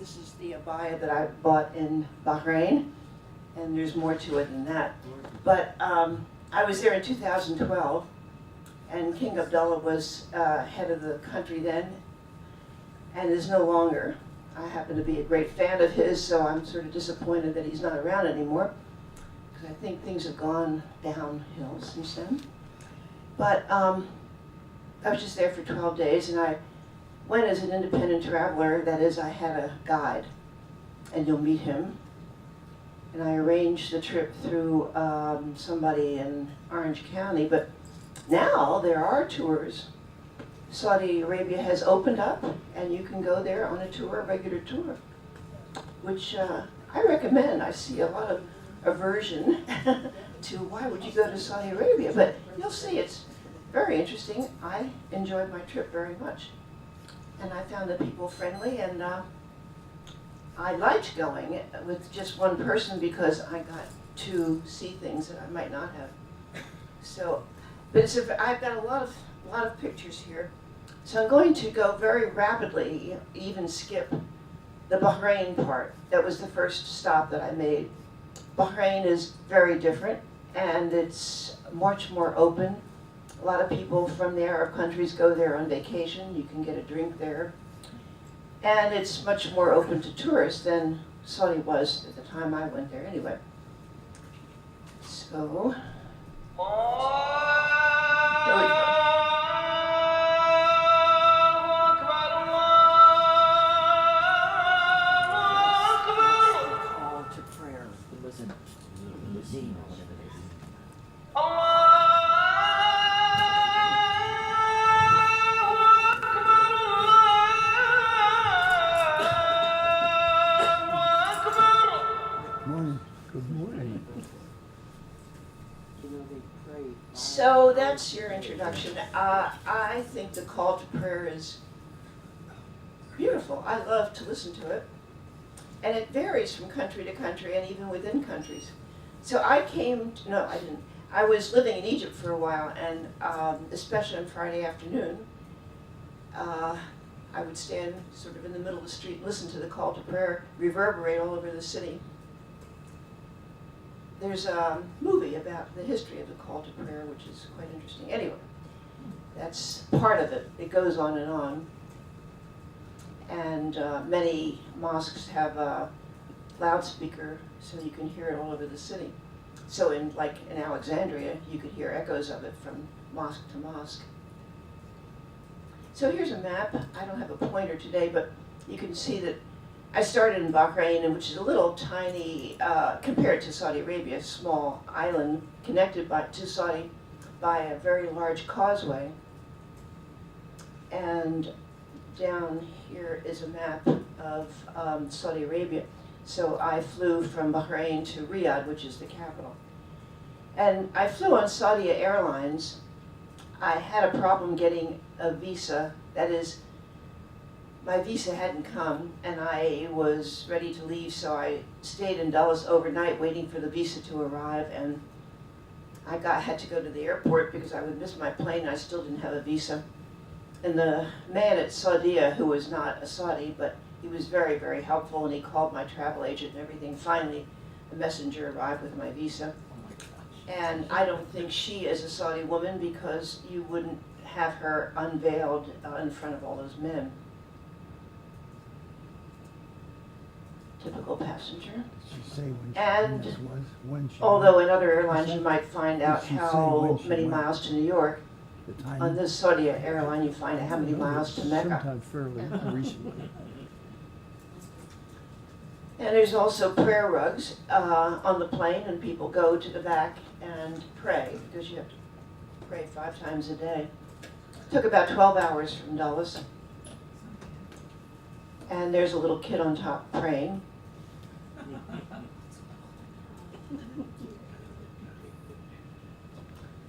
This is the abaya that I bought in Bahrain, and there's more to it than that. But I was there in 2012, and King Abdullah was head of the country then, and is no longer. I happen to be a great fan of his, so I'm sort of disappointed that he's not around anymore, because I think things have gone downhill since then. But I was just there for 12 days, and I went as an independent traveler. That is, I had a guide, and you'll meet him. And I arranged the trip through somebody in Orange County. But now there are tours. Saudi Arabia has opened up, and you can go there on a tour, a regular tour, which I recommend. I see a lot of aversion to why would you go to Saudi Arabia, but you'll see it's very interesting. I enjoyed my trip very much. And I found the people friendly, and I liked going with just one person because I got to see things that I might not have. So, but I've got a lot of pictures here. So I'm going to go very rapidly, even skip the Bahrain part. That was the first stop that I made. Bahrain is very different, and it's much more open. A lot of people from the Arab countries go there on vacation. You can get a drink there. And it's much more open to tourists than Saudi was at the time I went there anyway. So, here we go. Call to prayer. It was in Limousine or whatever it is. Good morning. You know, they pray. So that's your introduction. I think the call to prayer is beautiful. I love to listen to it. And it varies from country to country and even within countries. So I didn't. I was living in Egypt for a while, and especially on Friday afternoon, I would stand sort of in the middle of the street and listen to the call to prayer reverberate all over the city. There's a movie about the history of the call to prayer, which is quite interesting. Anyway, that's part of it. It goes on and on. And many mosques have a loudspeaker so you can hear it all over the city. So in Alexandria, you could hear echoes of it from mosque to mosque. So here's a map. I don't have a pointer today, but you can see that I started in Bahrain, which is a little tiny, compared to Saudi Arabia, a small island connected to Saudi by a very large causeway. And down here is a map of Saudi Arabia. So I flew from Bahrain to Riyadh, which is the capital. And I flew on Sadi Airlines. I had a problem getting a visa. That is, my visa hadn't come, and I was ready to leave, so I stayed in Dulles overnight waiting for the visa to arrive, and I had to go to the airport because I would miss my plane, and I still didn't have a visa. And the man at Saudia, who was not a Saudi, but he was very, very helpful, and he called my travel agent and everything. Finally, the messenger arrived with my visa. And I don't think she is a Saudi woman because you wouldn't have her unveiled in front of all those men. Typical passenger. Did she say when And this was? When she Although went? in other airlines you might find out Did she say how when she many went? miles to New York. The time? On this Saudi airline you find out how many miles to Mecca. Sometime fairly recently. And there's also prayer rugs on the plane, and people go to the back and pray, because you have to pray 5 times a day. Took about 12 hours from Dulles. And there's a little kid on top praying.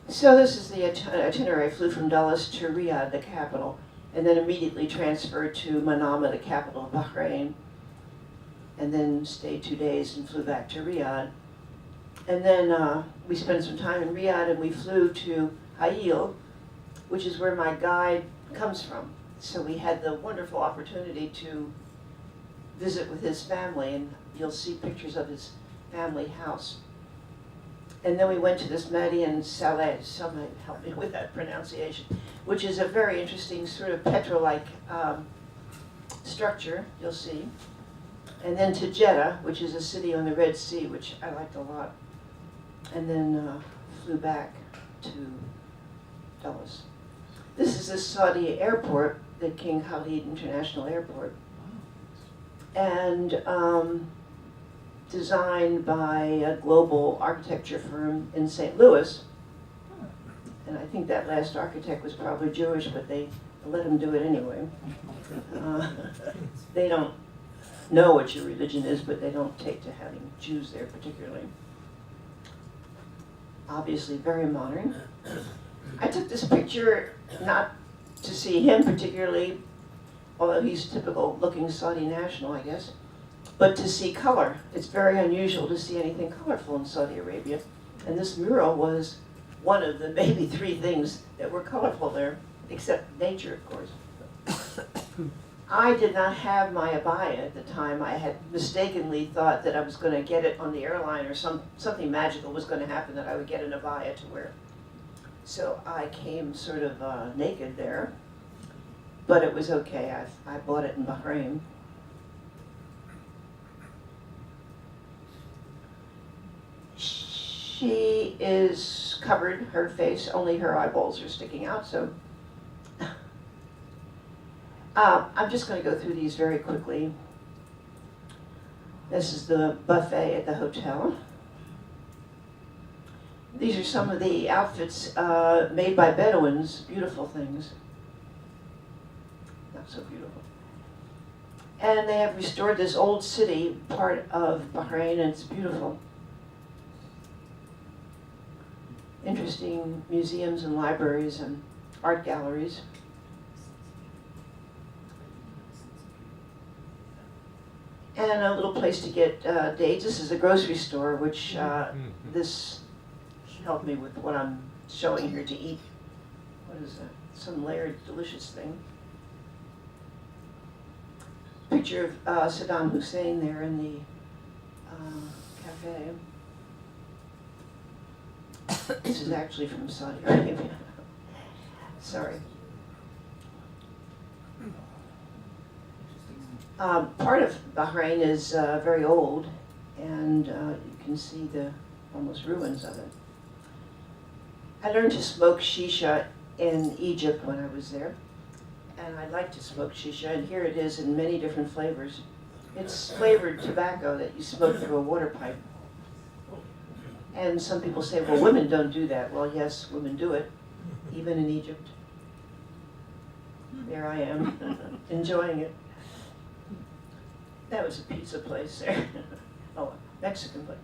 So this is the itinerary. I flew from Dulles to Riyadh, the capital, and then immediately transferred to Manama, the capital of Bahrain, and then stayed 2 days and flew back to Riyadh. And then we spent some time in Riyadh, and we flew to Hail, which is where my guide comes from. So we had the wonderful opportunity to visit with his family, and you'll see pictures of his family house. And then we went to this Madian Saleh, somebody help me with that pronunciation, which is a very interesting sort of petrol-like structure, you'll see. And then to Jeddah, which is a city on the Red Sea, which I liked a lot. And then flew back to Dulles. This is the Saudi airport, the King Khalid International Airport. And designed by a global architecture firm in St. Louis. And I think that last architect was probably Jewish, but they let him do it anyway. They don't know what your religion is, but they don't take to having Jews there particularly. Obviously very modern. I took this picture not to see him particularly, although he's a typical looking Saudi national, I guess, but to see color. It's very unusual to see anything colorful in Saudi Arabia. And this mural was one of the maybe 3 things that were colorful there, except nature, of course. I did not have my abaya at the time. I had mistakenly thought that I was going to get it on the airline, or something magical was going to happen that I would get an abaya to wear. So I came sort of naked there, but it was okay. I bought it in Bahrain. She is covered, her face, only her eyeballs are sticking out, so I'm just going to go through these very quickly. This is the buffet at the hotel. These are some of the outfits made by Bedouins, beautiful things. Not so beautiful. And they have restored this old city, part of Bahrain, and it's beautiful. Interesting museums and libraries and art galleries. And a little place to get dates. This is a grocery store, which this helped me with what I'm showing here to eat. What is that? Some layered, delicious thing. Picture of Saddam Hussein there in the cafe. This is actually from Sadi Arabia. Sorry. Part of Bahrain is very old, and you can see the almost ruins of it. I learned to smoke shisha in Egypt when I was there, and I like to smoke shisha, and here it is in many different flavors. It's flavored tobacco that you smoke through a water pipe. And some people say, well, women don't do that. Well, yes, women do it, even in Egypt. There I am, enjoying it. That was a pizza place there. Oh, Mexican place.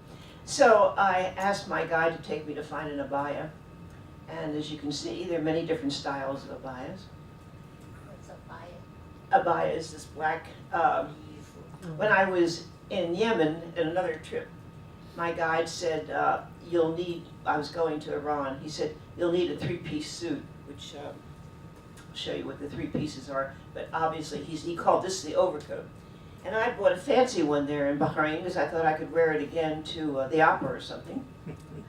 So I asked my guide to take me to find an abaya. And as you can see, there are many different styles of abayas. What's abaya? Abaya is this black. When I was in Yemen in another trip, my guide said, you'll need, I was going to Iran, he said, you'll need a 3-piece suit, which I'll show you what the 3 pieces are. But obviously, he called this the overcoat. And I bought a fancy one there in Bahrain because I thought I could wear it again to the opera or something.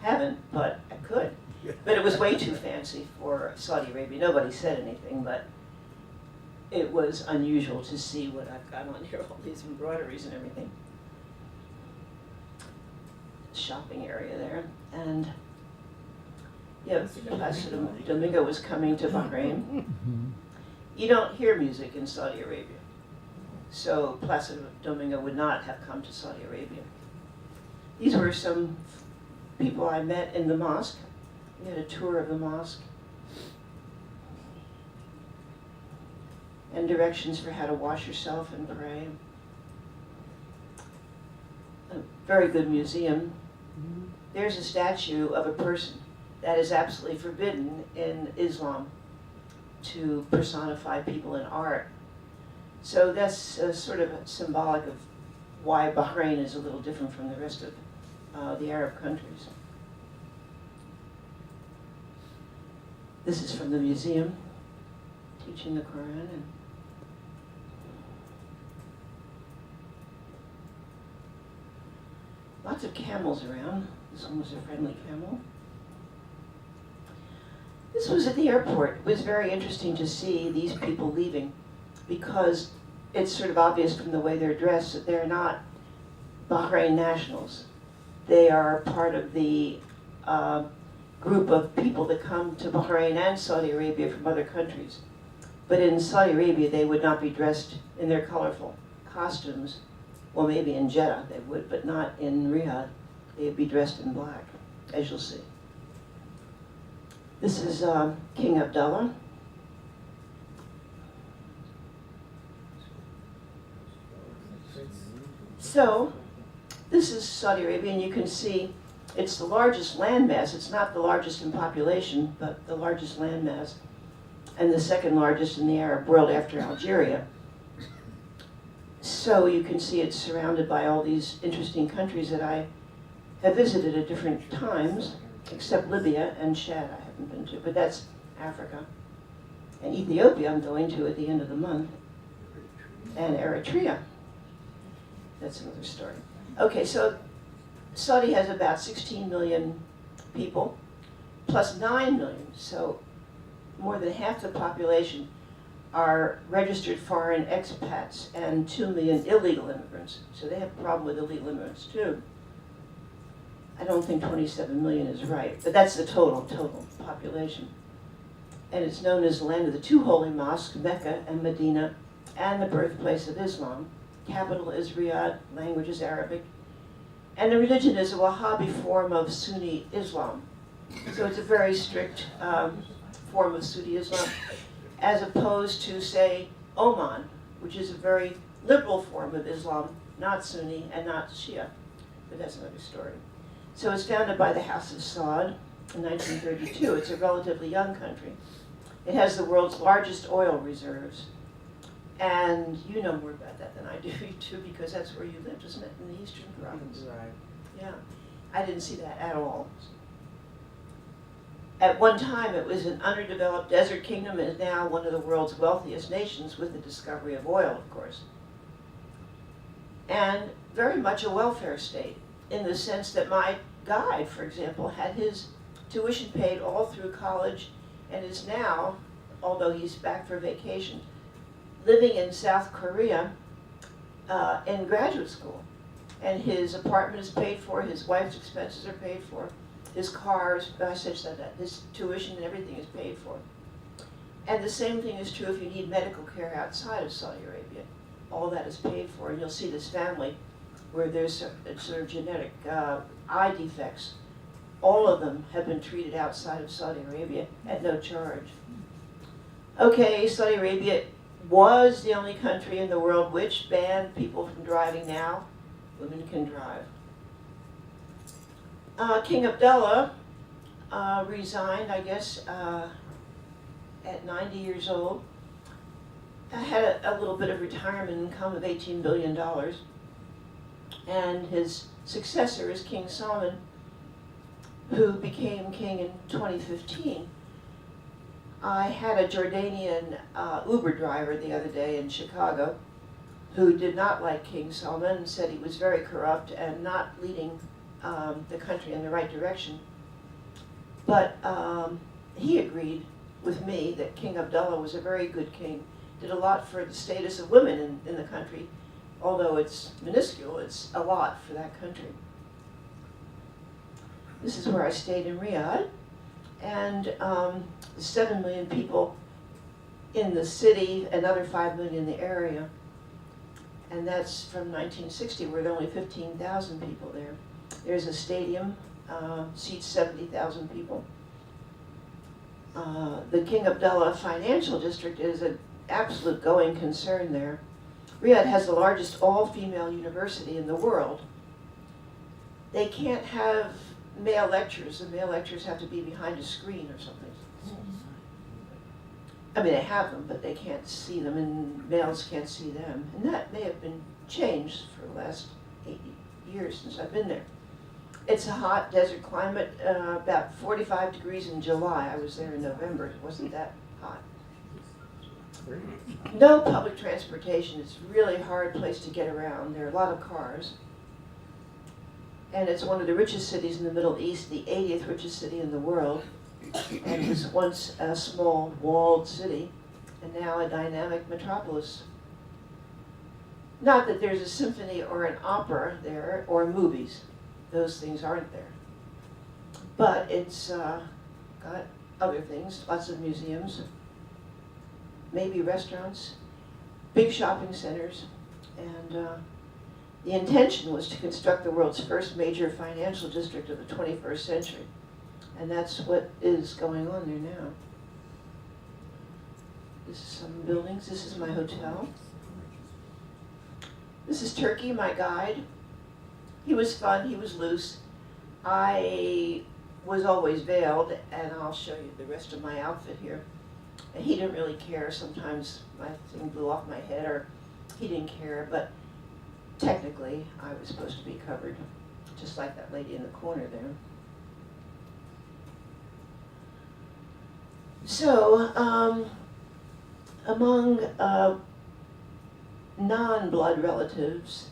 Haven't, but I could. But it was way too fancy for Saudi Arabia. Nobody said anything, but it was unusual to see what I've got on here, all these embroideries and everything. Shopping area there. And yeah, Placido Domingo was coming to Bahrain. You don't hear music in Saudi Arabia. So Placido Domingo would not have come to Saudi Arabia. These were some people I met in the mosque. We had a tour of the mosque. And directions for how to wash yourself and pray. A very good museum. There's a statue of a person that is absolutely forbidden in Islam to personify people in art. So that's sort of symbolic of why Bahrain is a little different from the rest of the Arab countries. This is from the museum, teaching the Quran. lots of camels around. This one was a friendly camel. This was at the airport. It was very interesting to see these people leaving because it's sort of obvious from the way they're dressed that they're not Bahrain nationals. They are part of the group of people that come to Bahrain and Saudi Arabia from other countries. But in Saudi Arabia, they would not be dressed in their colorful costumes. Well, maybe in Jeddah they would, but not in Riyadh. They'd be dressed in black, as you'll see. This is King Abdullah. So, this is Saudi Arabia, and you can see it's the largest landmass. It's not the largest in population, but the largest landmass, and the second largest in the Arab world after Algeria. So you can see it's surrounded by all these interesting countries that I have visited at different times, except Libya and Chad I haven't been to, but that's Africa. And Ethiopia I'm going to at the end of the month, and Eritrea. That's another story. Okay, so Saudi has about 16 million people, plus 9 million, so more than half the population are registered foreign expats and 2 million illegal immigrants. So they have a problem with illegal immigrants too. I don't think 27 million is right, but that's the total population. And it's known as the land of the two holy mosques, Mecca and Medina, and the birthplace of Islam. Capital is Riyadh, language is Arabic, and the religion is a Wahhabi form of Sunni Islam. So it's a very strict form of Sunni Islam, as opposed to, say, Oman, which is a very liberal form of Islam, not Sunni and not Shia, but that's another story. So it's founded by the House of Saud in 1932. It's a relatively young country. It has the world's largest oil reserves. And you know more about that than I do, too, because that's where you lived, isn't it, in the Eastern Province? Right. Yeah, I didn't see that at all. At one time, it was an underdeveloped desert kingdom and is now one of the world's wealthiest nations with the discovery of oil, of course. And very much a welfare state, in the sense that my guide, for example, had his tuition paid all through college and is now, although he's back for vacation, living in South Korea in graduate school. And his apartment is paid for, his wife's expenses are paid for, his cars, I said that, his tuition and everything is paid for. And the same thing is true if you need medical care outside of Saudi Arabia. All that is paid for, and you'll see this family where there's sort of genetic eye defects. All of them have been treated outside of Saudi Arabia at no charge. Okay, Saudi Arabia was the only country in the world which banned people from driving. Now women can drive. King Abdullah resigned, I guess, at 90 years old. Had a little bit of retirement income of $18 billion. And his successor is King Salman, who became king in 2015. I had a Jordanian Uber driver the other day in Chicago who did not like King Salman and said he was very corrupt and not leading the country in the right direction. But he agreed with me that King Abdullah was a very good king, did a lot for the status of women in the country. Although it's minuscule, it's a lot for that country. This is where I stayed in Riyadh, and the 7 million people in the city, another 5 million in the area, and that's from 1960, where there were only 15,000 people there. There's a stadium, seats 70,000 people. The King Abdullah Financial District is an absolute going concern there. Riyadh has the largest all-female university in the world. They can't have male lectures. The male lectures have to be behind a screen or something. I mean, they have them, but they can't see them, and males can't see them. And that may have been changed for the last 80 years since I've been there. It's a hot desert climate, about 45 degrees in July. I was there in November. It wasn't that hot. No public transportation. It's a really hard place to get around. There are a lot of cars. And it's one of the richest cities in the Middle East, the 80th richest city in the world. And it was once a small walled city, and now a dynamic metropolis. Not that there's a symphony or an opera there, or movies. Those things aren't there. But it's got other things, lots of museums, maybe restaurants, big shopping centers, and the intention was to construct the world's first major financial district of the 21st century. And that's what is going on there now. This is some buildings. This is my hotel. This is Turkey, my guide. He was fun, he was loose. I was always veiled, and I'll show you the rest of my outfit here. And he didn't really care. Sometimes my thing blew off my head, or he didn't care, but technically I was supposed to be covered, just like that lady in the corner there. So, among non-blood relatives,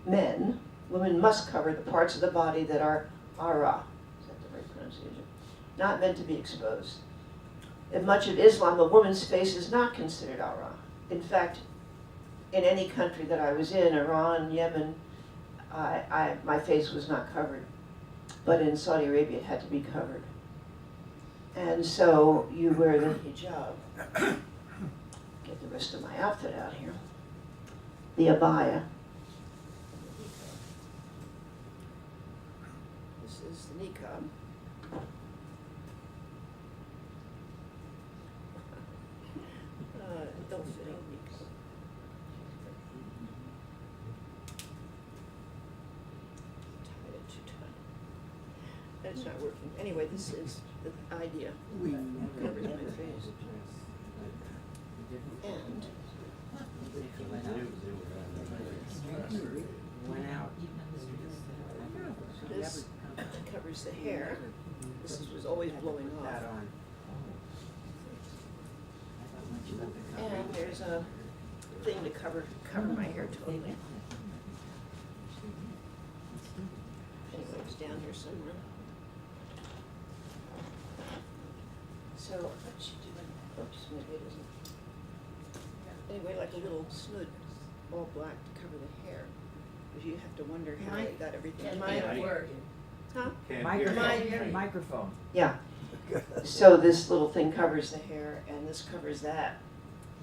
men, women must cover the parts of the body that are ara, is that the right pronunciation? Not meant to be exposed. In much of Islam, a woman's face is not considered ara. In fact, in any country that I was in, Iran, Yemen, my face was not covered. But in Saudi Arabia, it had to be covered. And so you wear the hijab. Get the rest of my outfit out here. The abaya. This is the niqab. Don't fit on niqab. Tied it too tight. That's not working. Anyway, this is the idea. Covers my face. And this covers the hair. This was always blowing off. And there's a thing to cover my hair totally. Anyway, it's down here somewhere. So what she doing? Oops, maybe it isn't. Anyway, like a little snood, all black to cover the hair. Because you have to wonder how they got everything. Can't work. Huh? Microphone. Yeah. So this little thing covers the hair, and this covers that.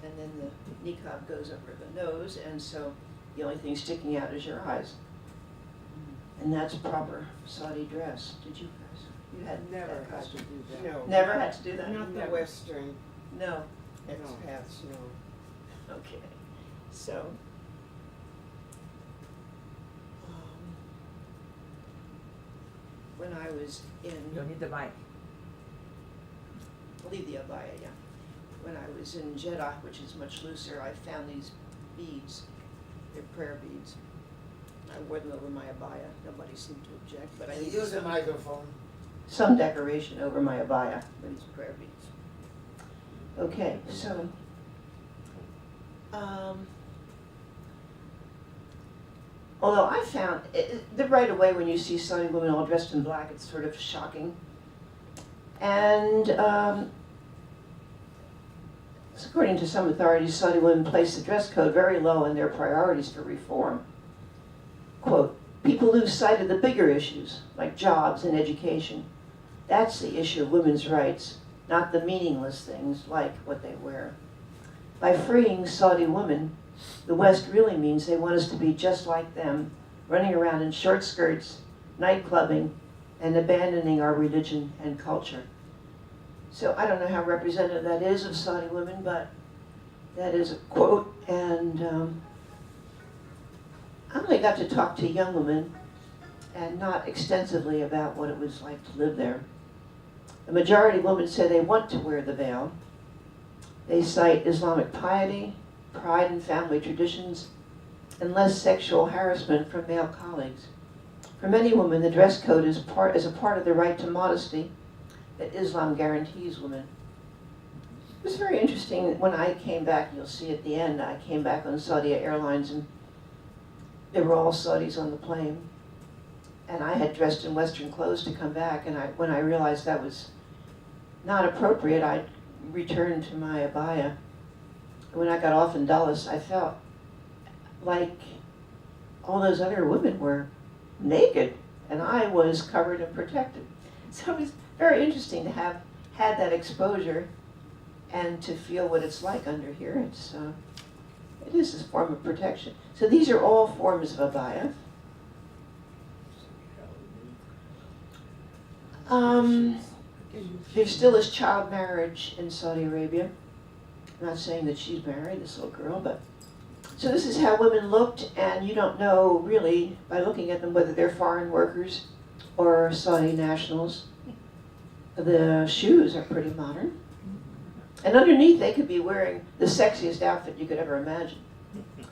And then the niqab goes over the nose, and so the only thing sticking out is your eyes. And that's proper Saudi dress. Did you guys? You had Never that had costume. to do that. No. Never had to do that? Not the Western No. expats, no. Okay. So, when I was in, You'll need the mic. leave the abaya, yeah. When I was in Jeddah, which is much looser, I found these beads. They're prayer beads. I wore them over my abaya. Nobody seemed to object, but I needed Use a microphone. some decoration over my abaya for these prayer beads. Okay, so, although I found, right away when you see Saudi women all dressed in black, it's sort of shocking. And according to some authorities, Saudi women place the dress code very low in their priorities for reform. Quote, people lose sight of the bigger issues, like jobs and education. That's the issue of women's rights, not the meaningless things like what they wear. By freeing Saudi women, the West really means they want us to be just like them, running around in short skirts, night clubbing, and abandoning our religion and culture. So I don't know how representative that is of Saudi women, but that is a quote. And I only got to talk to young women and not extensively about what it was like to live there. The majority of women say they want to wear the veil. They cite Islamic piety, pride in family traditions, and less sexual harassment from male colleagues. For many women, the dress code is a part of the right to modesty that Islam guarantees women. It was very interesting when I came back, you'll see at the end, I came back on Saudi Airlines and there were all Saudis on the plane. and I had dressed in Western clothes to come back, and when I realized that was not appropriate, I returned to my abaya. When I got off in Dulles, I felt like all those other women were naked, and I was covered and protected. So it was very interesting to have had that exposure and to feel what it's like under here. It is a form of protection. So these are all forms of abaya. There still is child marriage in Saudi Arabia. I'm not saying that she's married, this little girl, but so this is how women looked, and you don't know really by looking at them whether they're foreign workers or Saudi nationals. The shoes are pretty modern. And underneath they could be wearing the sexiest outfit you could ever imagine.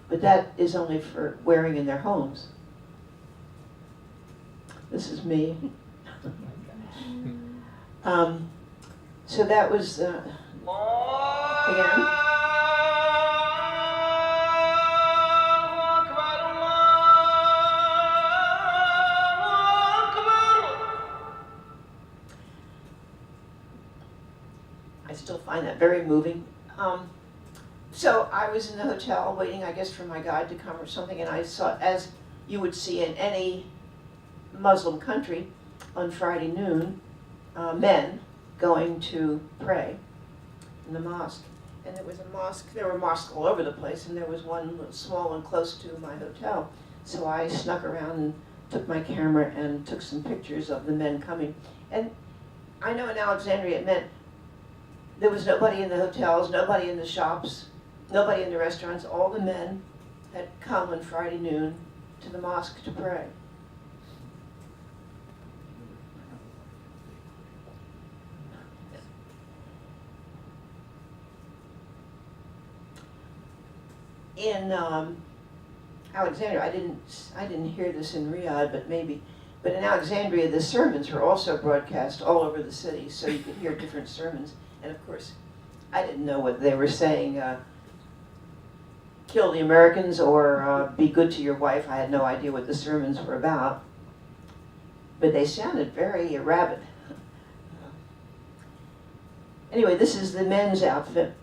But that is only for wearing in their homes. This is me. So that was, again. I still find that very moving. So I was in the hotel waiting, I guess, for my guide to come or something, and I saw, as you would see in any Muslim country, on Friday noon, men going to pray in the mosque. And there was a mosque, there were mosques all over the place, and there was one small one close to my hotel. So I snuck around and took my camera and took some pictures of the men coming. And I know in Alexandria it meant there was nobody in the hotels, nobody in the shops, nobody in the restaurants. All the men had come on Friday noon to the mosque to pray. In Alexandria, I didn't hear this in Riyadh, but in Alexandria, the sermons were also broadcast all over the city, so you could hear different sermons. And of course, I didn't know what they were saying, kill the Americans or be good to your wife. I had no idea what the sermons were about, but they sounded very rabid. Anyway, this is the men's outfit.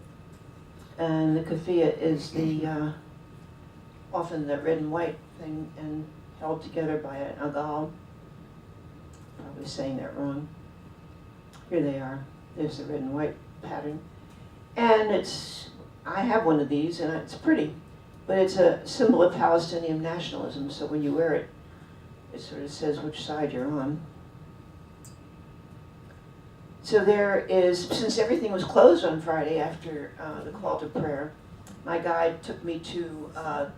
And the kafia is the often the red and white thing and held together by an agal. Probably saying that wrong. Here they are. There's the red and white pattern. And I have one of these and it's pretty, but it's a symbol of Palestinian nationalism. So when you wear it, it sort of says which side you're on. So there is, since everything was closed on Friday after the call to prayer, my guide took me to a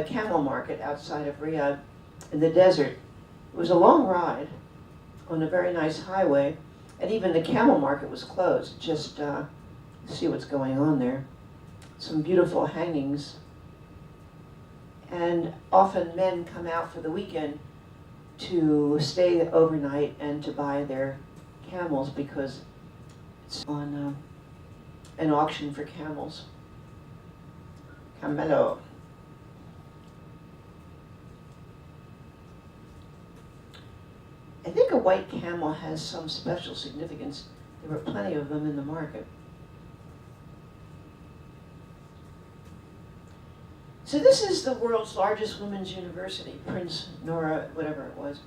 camel market outside of Riyadh in the desert. It was a long ride on a very nice highway, and even the camel market was closed, just to see what's going on there. Some beautiful hangings. And often men come out for the weekend to stay overnight and to buy their camels because it's on an auction for camels. Camelo. I think a white camel has some special significance. There were plenty of them in the market. So this is the world's largest women's university, Prince Nora, whatever it was.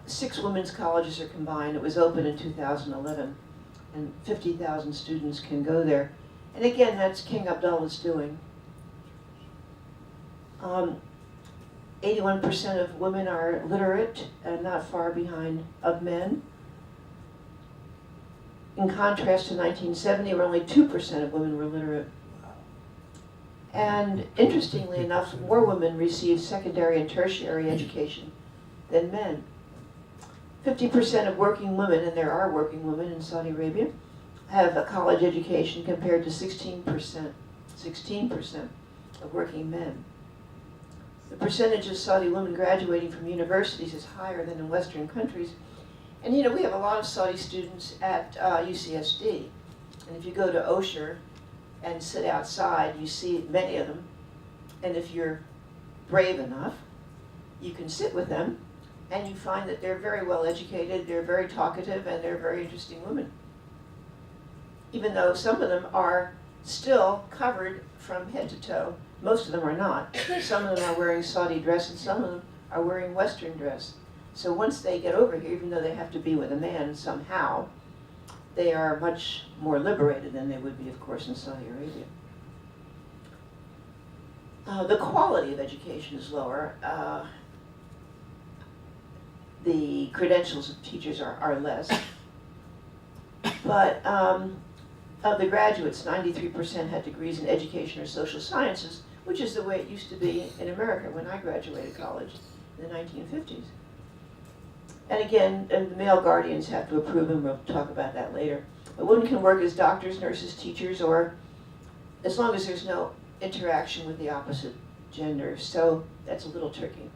6 women's colleges are combined. It was open in 2011, and 50,000 students can go there. And again, that's King Abdullah's doing. 81% of women are literate, and not far behind of men. In contrast to 1970, where only 2% of women were literate. And interestingly enough, more women receive secondary and tertiary education than men. 50% of working women, and there are working women in Saudi Arabia, have a college education compared to 16% of working men. The percentage of Saudi women graduating from universities is higher than in Western countries. And you know, we have a lot of Saudi students at UCSD. And if you go to Osher and sit outside, you see many of them. And if you're brave enough, you can sit with them And you find that they're very well educated, they're very talkative, and they're very interesting women. Even though some of them are still covered from head to toe. Most of them are not. Some of them are wearing Saudi dress and some of them are wearing Western dress. So once they get over here, even though they have to be with a man somehow, they are much more liberated than they would be, of course, in Saudi Arabia. The quality of education is lower. The credentials of teachers are less. But of the graduates, 93% had degrees in education or social sciences, which is the way it used to be in America when I graduated college in the 1950s. And again, the male guardians have to approve, and we'll talk about that later. But women can work as doctors, nurses, teachers, or as long as there's no interaction with the opposite gender. So that's a little tricky.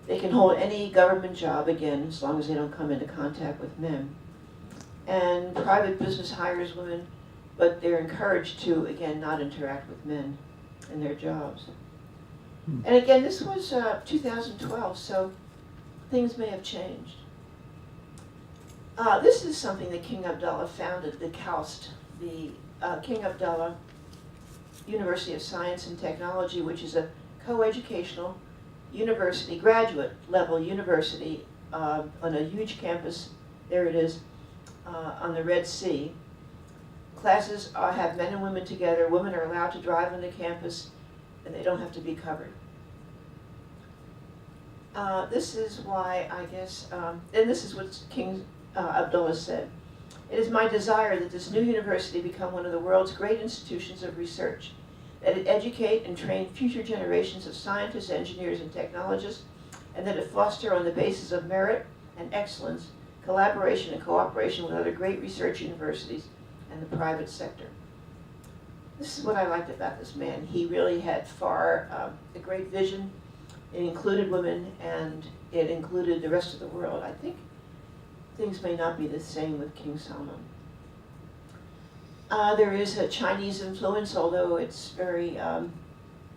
They can hold any government job, again, as long as they don't come into contact with men. And private business hires women, but they're encouraged to, again, not interact with men in their jobs. And again, this was 2012, so things may have changed. This is something that King Abdullah founded, the KAUST, the King Abdullah University of Science and Technology, which is a co-educational university, graduate level university on a huge campus. There it is, on the Red Sea. Classes have men and women together. Women are allowed to drive on the campus, and they don't have to be covered. This is why, I guess, and this is what King Abdullah said. It is my desire that this new university become one of the world's great institutions of research, that it educate and train future generations of scientists, engineers, and technologists, and that it foster on the basis of merit and excellence, collaboration and cooperation with other great research universities and the private sector. This is what I liked about this man. He really had a great vision. It included women and it included the rest of the world. I think things may not be the same with King Salman. There is a Chinese influence, although it's very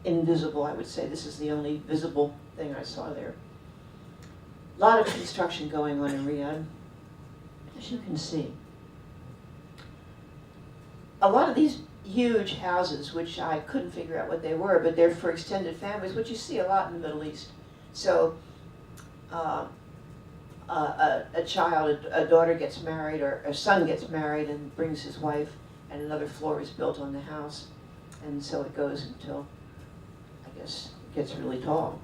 invisible, I would say. This is the only visible thing I saw there. A lot of construction going on in Riyadh, as you can see. A lot of these huge houses, which I couldn't figure out what they were, but they're for extended families, which you see a lot in the Middle East. So a daughter gets married, or a son gets married and brings his wife, and another floor is built on the house. And so it goes until, I guess, it gets really tall.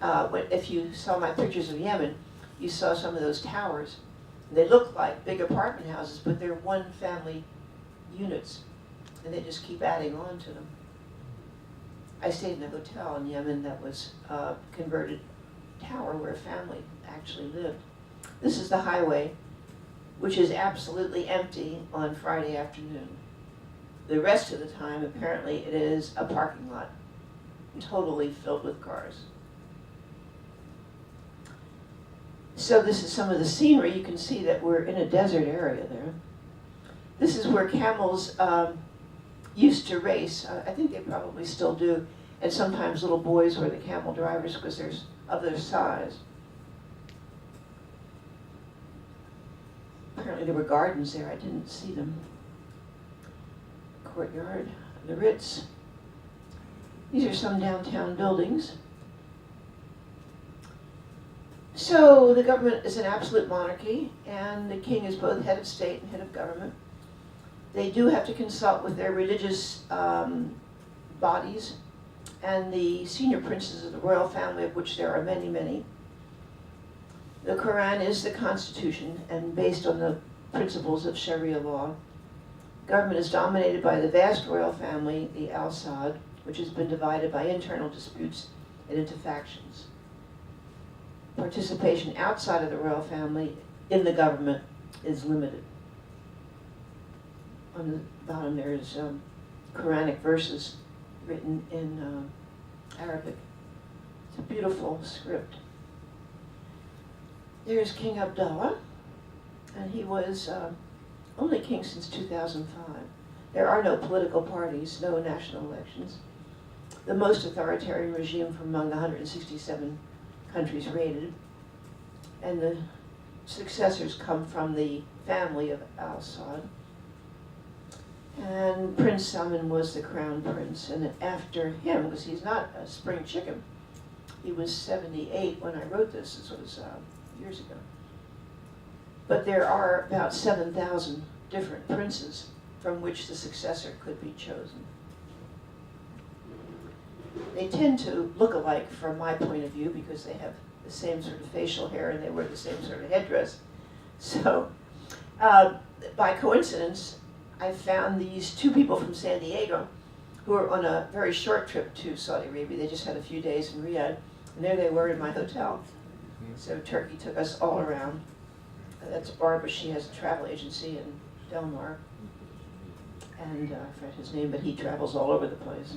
If you saw my pictures of Yemen, you saw some of those towers. They look like big apartment houses, but they're one family units, and they just keep adding on to them. I stayed in a hotel in Yemen that was a converted tower where a family actually lived. This is the highway, which is absolutely empty on Friday afternoon. The rest of the time, apparently, it is a parking lot, totally filled with cars. So this is some of the scenery. You can see that we're in a desert area there. This is where camels used to race. I think they probably still do. And sometimes little boys were the camel drivers because they're of their size. Apparently there were gardens there. I didn't see them. Courtyard, the Ritz. These are some downtown buildings. So the government is an absolute monarchy, and the king is both head of state and head of government. They do have to consult with their religious bodies and the senior princes of the royal family, of which there are many, many. The Quran is the constitution, and based on the principles of Sharia law. Government is dominated by the vast royal family, the Al Saud, which has been divided by internal disputes and into factions. Participation outside of the royal family in the government is limited. On the bottom there is Quranic verses written in Arabic. It's a beautiful script. There's King Abdullah, and he was only king since 2005. There are no political parties, no national elections. The most authoritarian regime from among the 167 countries raided. And the successors come from the family of Al-Saud. And Prince Salman was the crown prince, and after him, because he's not a spring chicken, he was 78 when I wrote this. This was years ago. But there are about 7,000 different princes from which the successor could be chosen. They tend to look alike from my point of view because they have the same sort of facial hair and they wear the same sort of headdress. So, by coincidence, I found these two people from San Diego who were on a very short trip to Saudi Arabia. They just had a few days in Riyadh, and there they were in my hotel. So Turkey took us all around. That's Barbara. She has a travel agency in Del Mar. And I forget his name, but he travels all over the place.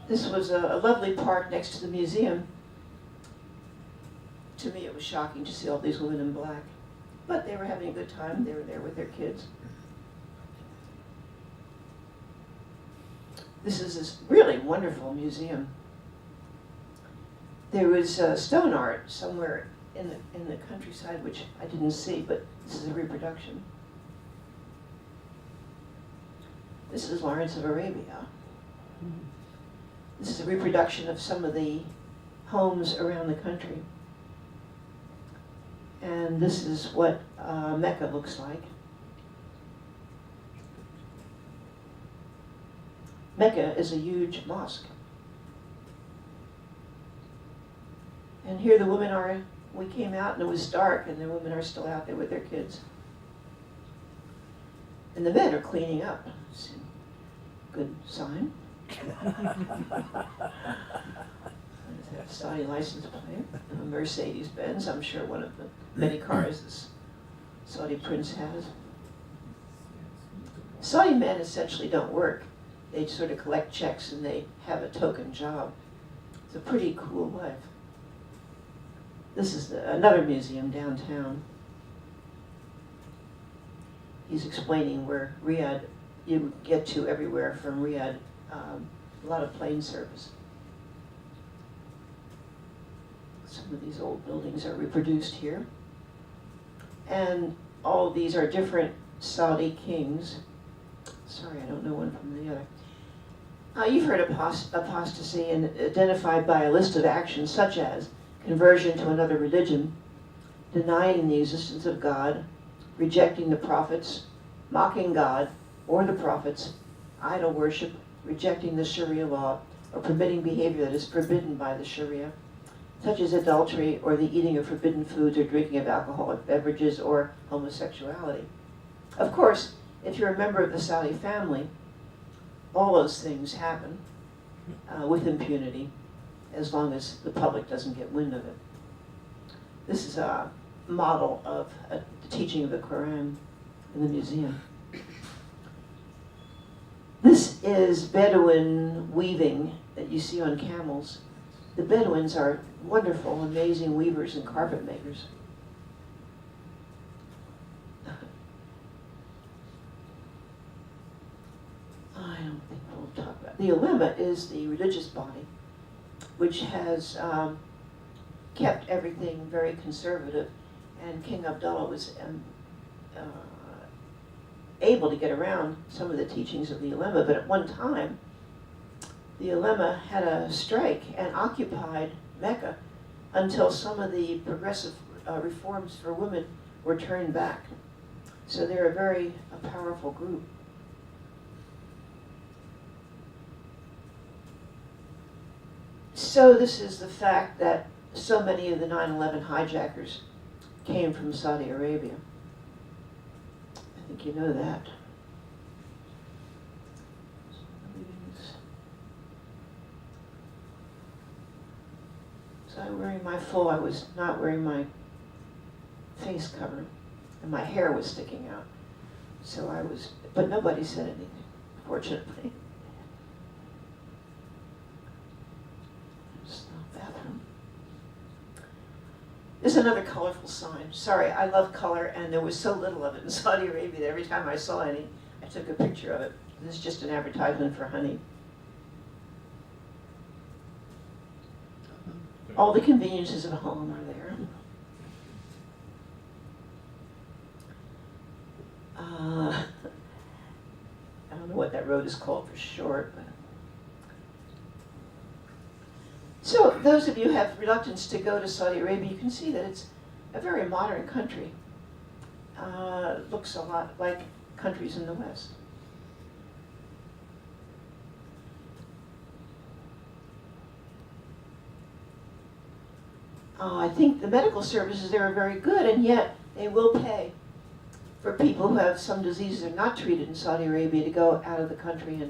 This was a lovely park next to the museum. To me, it was shocking to see all these women in black. But they were having a good time. They were there with their kids. This is this really wonderful museum. There was stone art somewhere in the countryside, which I didn't see, but this is a reproduction. This is Lawrence of Arabia. This is a reproduction of some of the homes around the country. And this is what Mecca looks like. Mecca is a huge mosque. And here the women are, we came out and it was dark and the women are still out there with their kids. And the men are cleaning up. It's a good sign. There's a Saudi license plate, a Mercedes-Benz, I'm sure one of the many cars this Saudi prince has. Saudi men essentially don't work. They sort of collect checks and they have a token job. It's a pretty cool life. This is another museum downtown. He's explaining where Riyadh, you get to everywhere from Riyadh, a lot of plane service. Some of these old buildings are reproduced here. And all of these are different Saudi kings. Sorry, I don't know one from the other. You've heard apostasy and identified by a list of actions such as conversion to another religion, denying the existence of God, rejecting the prophets, mocking God or the prophets, idol worship, rejecting the Sharia law, or permitting behavior that is forbidden by the Sharia, such as adultery or the eating of forbidden foods or drinking of alcoholic beverages or homosexuality. Of course, if you're a member of the Saudi family, all those things happen with impunity as long as the public doesn't get wind of it. This is a model of the teaching of the Quran in the museum. This is Bedouin weaving that you see on camels. The Bedouins are wonderful, amazing weavers and carpet makers. I don't think we'll talk about it. The ulema is the religious body, which has kept everything very conservative, and King Abdullah was able to get around some of the teachings of the ulema, but at one time, the ulema had a strike and occupied Mecca until some of the progressive reforms for women were turned back. So they're a powerful group. So this is the fact that so many of the 9/11 hijackers came from Saudi Arabia. I think you know that. So I'm wearing my full, I was not wearing my face cover, and my hair was sticking out. So I was, but nobody said anything, fortunately. Bathroom. There's another colorful sign. Sorry, I love color, and there was so little of it in Saudi Arabia that every time I saw any, I took a picture of it. This is just an advertisement for honey. All the conveniences of home are there. I don't know what that road is called for short, but. So those of you who have reluctance to go to Saudi Arabia, you can see that it's a very modern country. Looks a lot like countries in the West. I think the medical services there are very good, and yet they will pay for people who have some diseases that are not treated in Saudi Arabia to go out of the country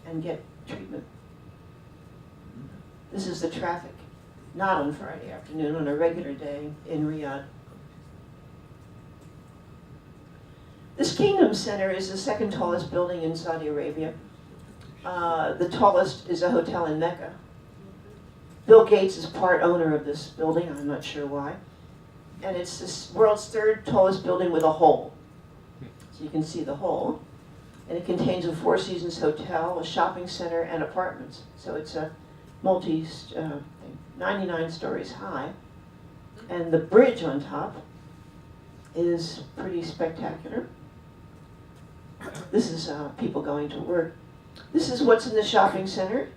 and get treatment. This is the traffic, not on Friday afternoon, on a regular day in Riyadh. This Kingdom Center is the second tallest building in Saudi Arabia. The tallest is a hotel in Mecca. Bill Gates is part owner of this building, I'm not sure why. And it's this world's third tallest building with a hole. So you can see the hole. And it contains a Four Seasons hotel, a shopping center, and apartments. So it's a 99 stories high. And the bridge on top is pretty spectacular. This is people going to work. This is what's in the shopping center.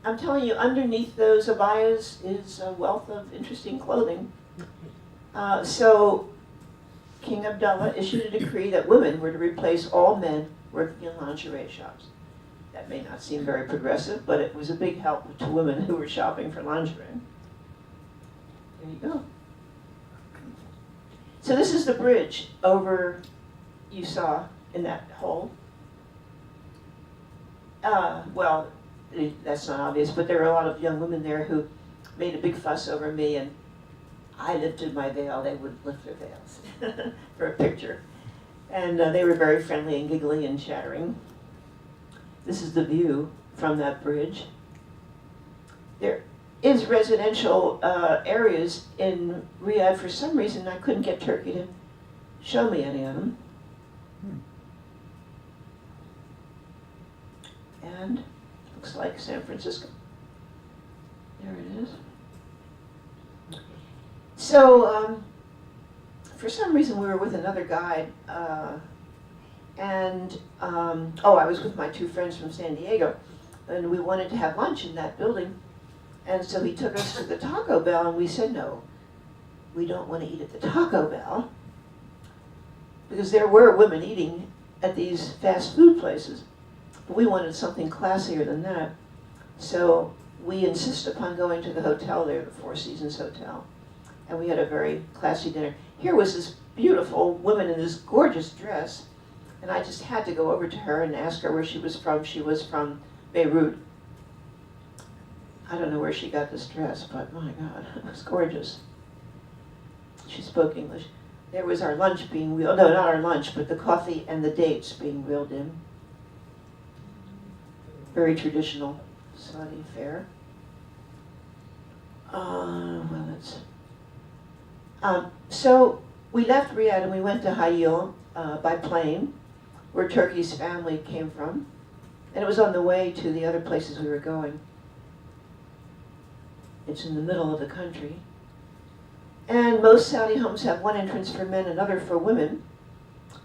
I'm telling you, underneath those abayas is a wealth of interesting clothing. So King Abdullah issued a decree that women were to replace all men working in lingerie shops. That may not seem very progressive, but it was a big help to women who were shopping for lingerie. There you go. So this is the bridge over, you saw in that hole. Well, that's not obvious, but there were a lot of young women there who made a big fuss over me, and I lifted my veil. They would lift their veils for a picture. And they were very friendly and giggly and chattering. This is the view from that bridge. There is residential areas in Riyadh. For some reason, I couldn't get Turkey to show me any of them. And looks like San Francisco. There it is. So, for some reason, we were with another guide, I was with my two friends from San Diego, and we wanted to have lunch in that building. And so he took us to the Taco Bell, and we said, no, we don't want to eat at the Taco Bell, because there were women eating at these fast food places. But we wanted something classier than that. So we insisted upon going to the hotel there, the Four Seasons Hotel. And we had a very classy dinner. Here was this beautiful woman in this gorgeous dress, and I just had to go over to her and ask her where she was from. She was from Beirut. I don't know where she got this dress, but my God, it was gorgeous. She spoke English. There was our lunch being wheeled, no, not our lunch, but the coffee and the dates being wheeled in. Very traditional Saudi fare. So we left Riyadh and we went to Hayil by plane, where Turkey's family came from. And it was on the way to the other places we were going. It's in the middle of the country. And most Saudi homes have one entrance for men and another for women.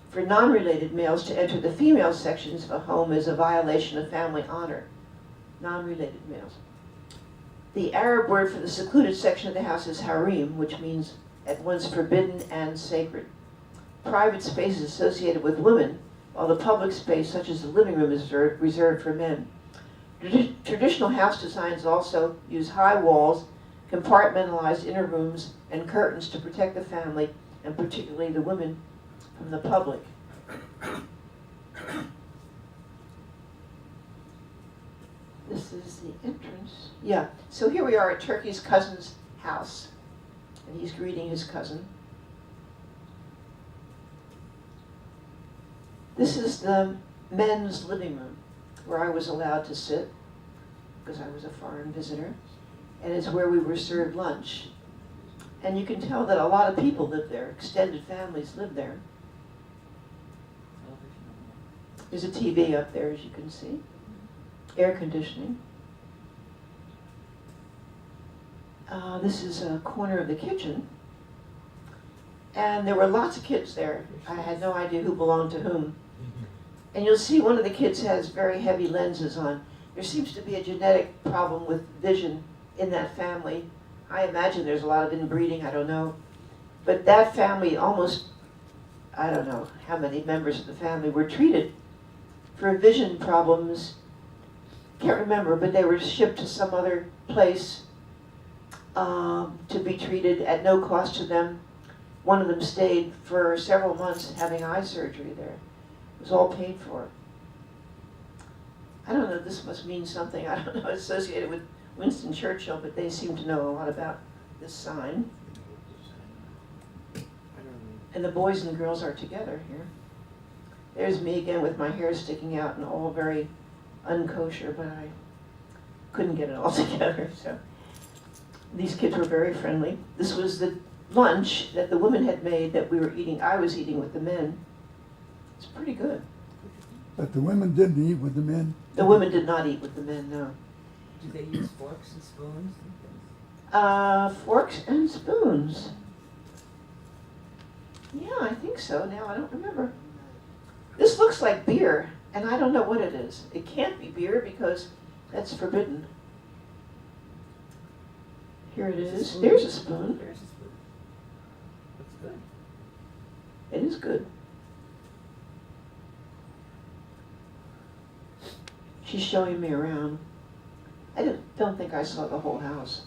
For non-related males to enter the female sections of a home is a violation of family honor. Non-related males. The Arab word for the secluded section of the house is harim, which means at once forbidden and sacred. Private space is associated with women, while the public space, such as the living room, is reserved for men. Traditional house designs also use high walls, compartmentalized inner rooms, and curtains to protect the family, and particularly the women, from the public. This is the entrance. Yeah, so here we are at Turkey's cousin's house, and he's greeting his cousin. This is the men's living room, where I was allowed to sit, because I was a foreign visitor, and it's where we were served lunch. And you can tell that a lot of people live there, extended families live there. There's a TV up there, as you can see. Air conditioning. This is a corner of the kitchen. And there were lots of kids there. I had no idea who belonged to whom. And you'll see one of the kids has very heavy lenses on. There seems to be a genetic problem with vision in that family. I imagine there's a lot of inbreeding, I don't know. But that family almost, I don't know how many members of the family were treated for vision problems. Can't remember, but they were shipped to some other place to be treated at no cost to them. One of them stayed for several months having eye surgery there. It was all paid for. I don't know, this must mean something, I don't know, associated with Winston Churchill, but they seem to know a lot about this sign. And the boys and girls are together here. There's me again with my hair sticking out and all very unkosher, but I couldn't get it all together, so. These kids were very friendly. This was the lunch that the women had made that we were eating, I was eating with the men. It's pretty good. But the women didn't eat with the men. The women did not eat with the men, no. Do they use forks and spoons and things? Forks and spoons. Yeah, I think so. Now I don't remember. This looks like beer, and I don't know what it is. It can't be beer because that's forbidden. Here it is. There's a spoon. There's a spoon. Looks good. It is good. She's showing me around. I don't think I saw the whole house.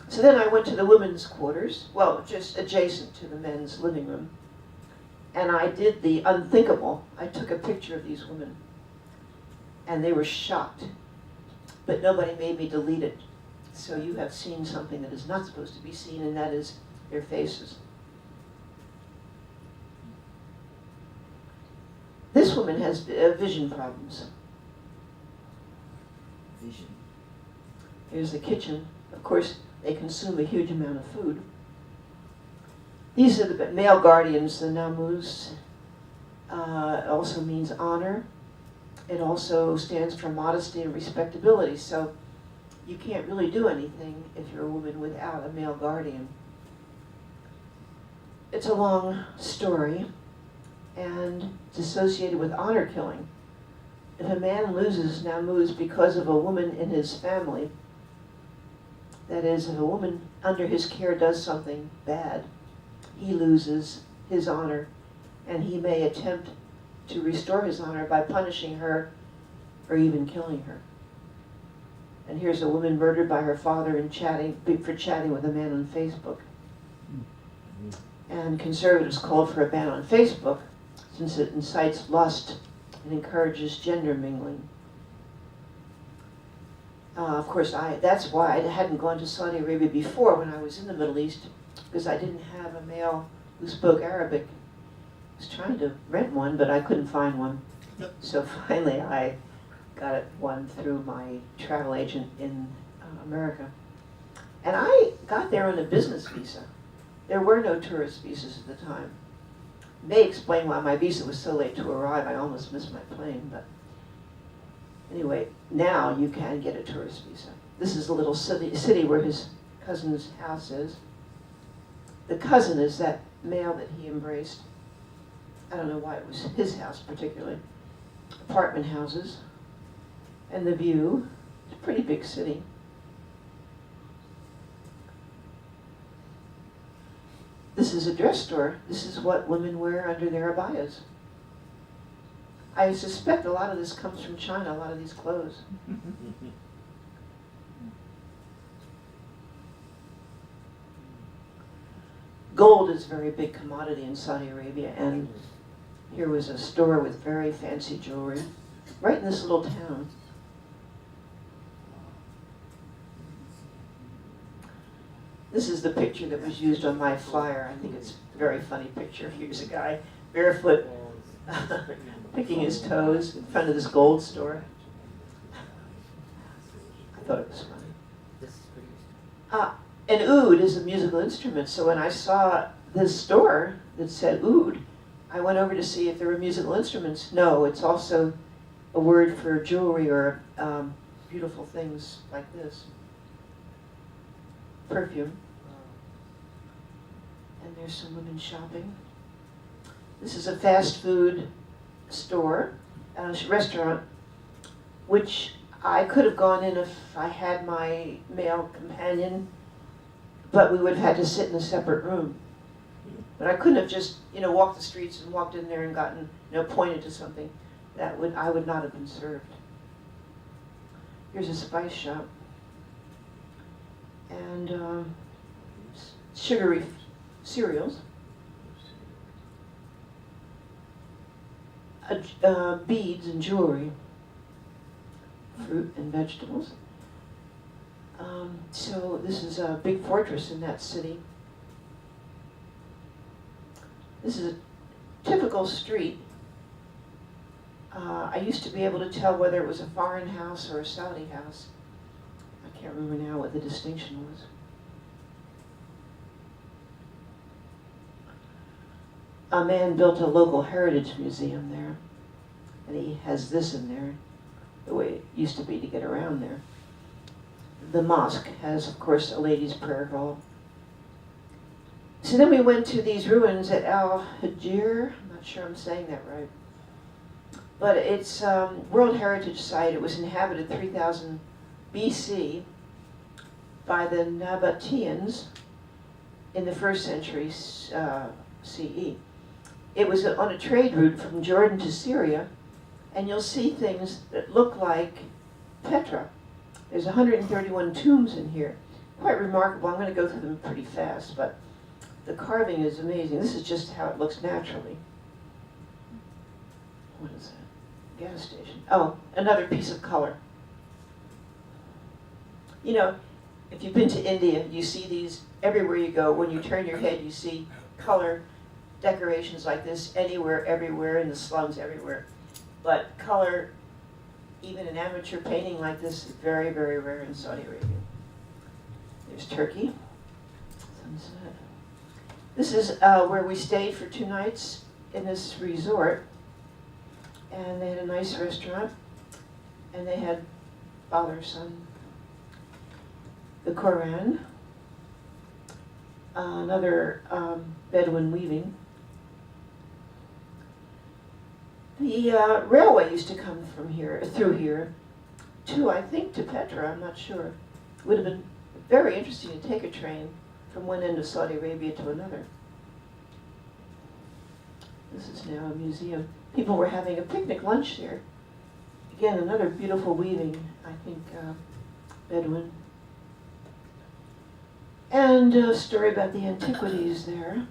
So then I went to the women's quarters, well, just adjacent to the men's living room. And I did the unthinkable. I took a picture of these women. And they were shocked. But nobody made me delete it. So you have seen something that is not supposed to be seen, and that is their faces. This woman has vision problems. Vision. Here's the kitchen. Of course, they consume a huge amount of food. These are the male guardians, the namus. It also means honor. It also stands for modesty and respectability. So you can't really do anything if you're a woman without a male guardian. It's a long story, and it's associated with honor killing. If a man loses namus because of a woman in his family, that is, if a woman under his care does something bad, he loses his honor, and he may attempt to restore his honor by punishing her or even killing her. And here's a woman murdered by her father for chatting with a man on Facebook. And conservatives called for a ban on Facebook since it incites lust and encourages gender mingling. Of course, that's why I hadn't gone to Saudi Arabia before when I was in the Middle East, because I didn't have a male who spoke Arabic. I was trying to rent one, but I couldn't find one. So finally I got one through my travel agent in America. And I got there on a business visa. There were no tourist visas at the time. May explain why my visa was so late to arrive. I almost missed my plane, but anyway, now you can get a tourist visa. This is a little city where his cousin's house is. The cousin is that male that he embraced. I don't know why it was his house particularly. Apartment houses. And the view. It's a pretty big city. This is a dress store. This is what women wear under their abayas. I suspect a lot of this comes from China, a lot of these clothes. Gold is a very big commodity in Saudi Arabia, and here was a store with very fancy jewelry, right in this little town. This is the picture that was used on my flyer. I think it's a very funny picture. Here's a guy, barefoot, picking his toes in front of this gold store. I thought it was funny. This is pretty. An oud is a musical instrument, so when I saw this store that said oud, I went over to see if there were musical instruments. No, it's also a word for jewelry or beautiful things like this. Perfume. And there's some women shopping. This is a fast food store, restaurant, which I could have gone in if I had my male companion, but we would have had to sit in a separate room. But I couldn't have just, walked the streets and walked in there and gotten, pointed to something. I would not have been served. Here's a spice shop. And sugary cereals. Beads and jewelry. Fruit and vegetables. So this is a big fortress in that city. This is a typical street. I used to be able to tell whether it was a foreign house or a Saudi house. I can't remember now what the distinction was. A man built a local heritage museum there, and he has this in there, the way it used to be to get around there. The mosque has, of course, a ladies' prayer hall. So then we went to these ruins at Al-Hajir. I'm not sure I'm saying that right. But it's a World Heritage Site. It was inhabited 3000 BC by the Nabateans in the 1st century CE. It was on a trade route from Jordan to Syria, and you'll see things that look like Petra. There's 131 tombs in here. Quite remarkable. I'm going to go through them pretty fast, but the carving is amazing. This is just how it looks naturally. What is that? Gas station. Oh, another piece of color. If you've been to India, you see these everywhere you go. When you turn your head, you see color decorations like this anywhere, everywhere, in the slums, everywhere. But color, even in amateur painting like this, is very, very rare in Saudi Arabia. There's Turkey. Sunset. This is where we stayed for 2 nights in this resort. And they had a nice restaurant. And they had father, son, the Quran, another Bedouin weaving. The railway used to come from here, through here, I think to Petra, I'm not sure. It would have been very interesting to take a train from one end of Saudi Arabia to another. This is now a museum. People were having a picnic lunch there. Again, another beautiful weaving, I think, Bedouin. And a story about the antiquities there.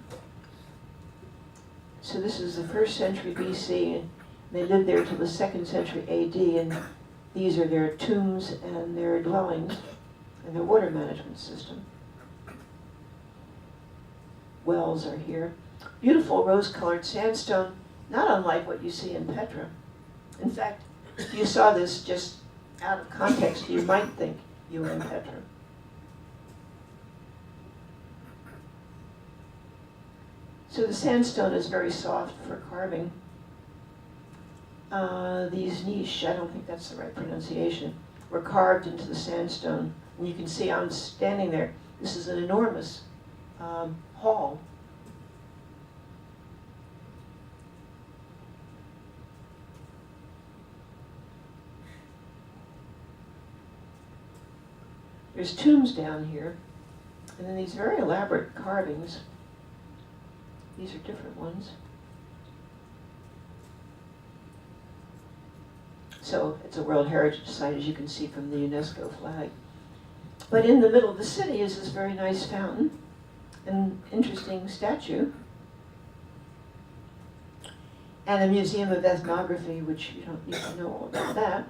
So this is the 1st century BC, and they lived there till the 2nd century AD, and these are their tombs and their dwellings and their water management system. Wells are here. Beautiful rose-colored sandstone, not unlike what you see in Petra. In fact, if you saw this just out of context, you might think you were in Petra. So the sandstone is very soft for carving. These niche, I don't think that's the right pronunciation, were carved into the sandstone. And you can see I'm standing there. This is an enormous hall. There's tombs down here, and then these very elaborate carvings. These are different ones. So it's a World Heritage Site, as you can see from the UNESCO flag. But in the middle of the city is this very nice fountain, an interesting statue, and a museum of ethnography, which you don't need to know all about that.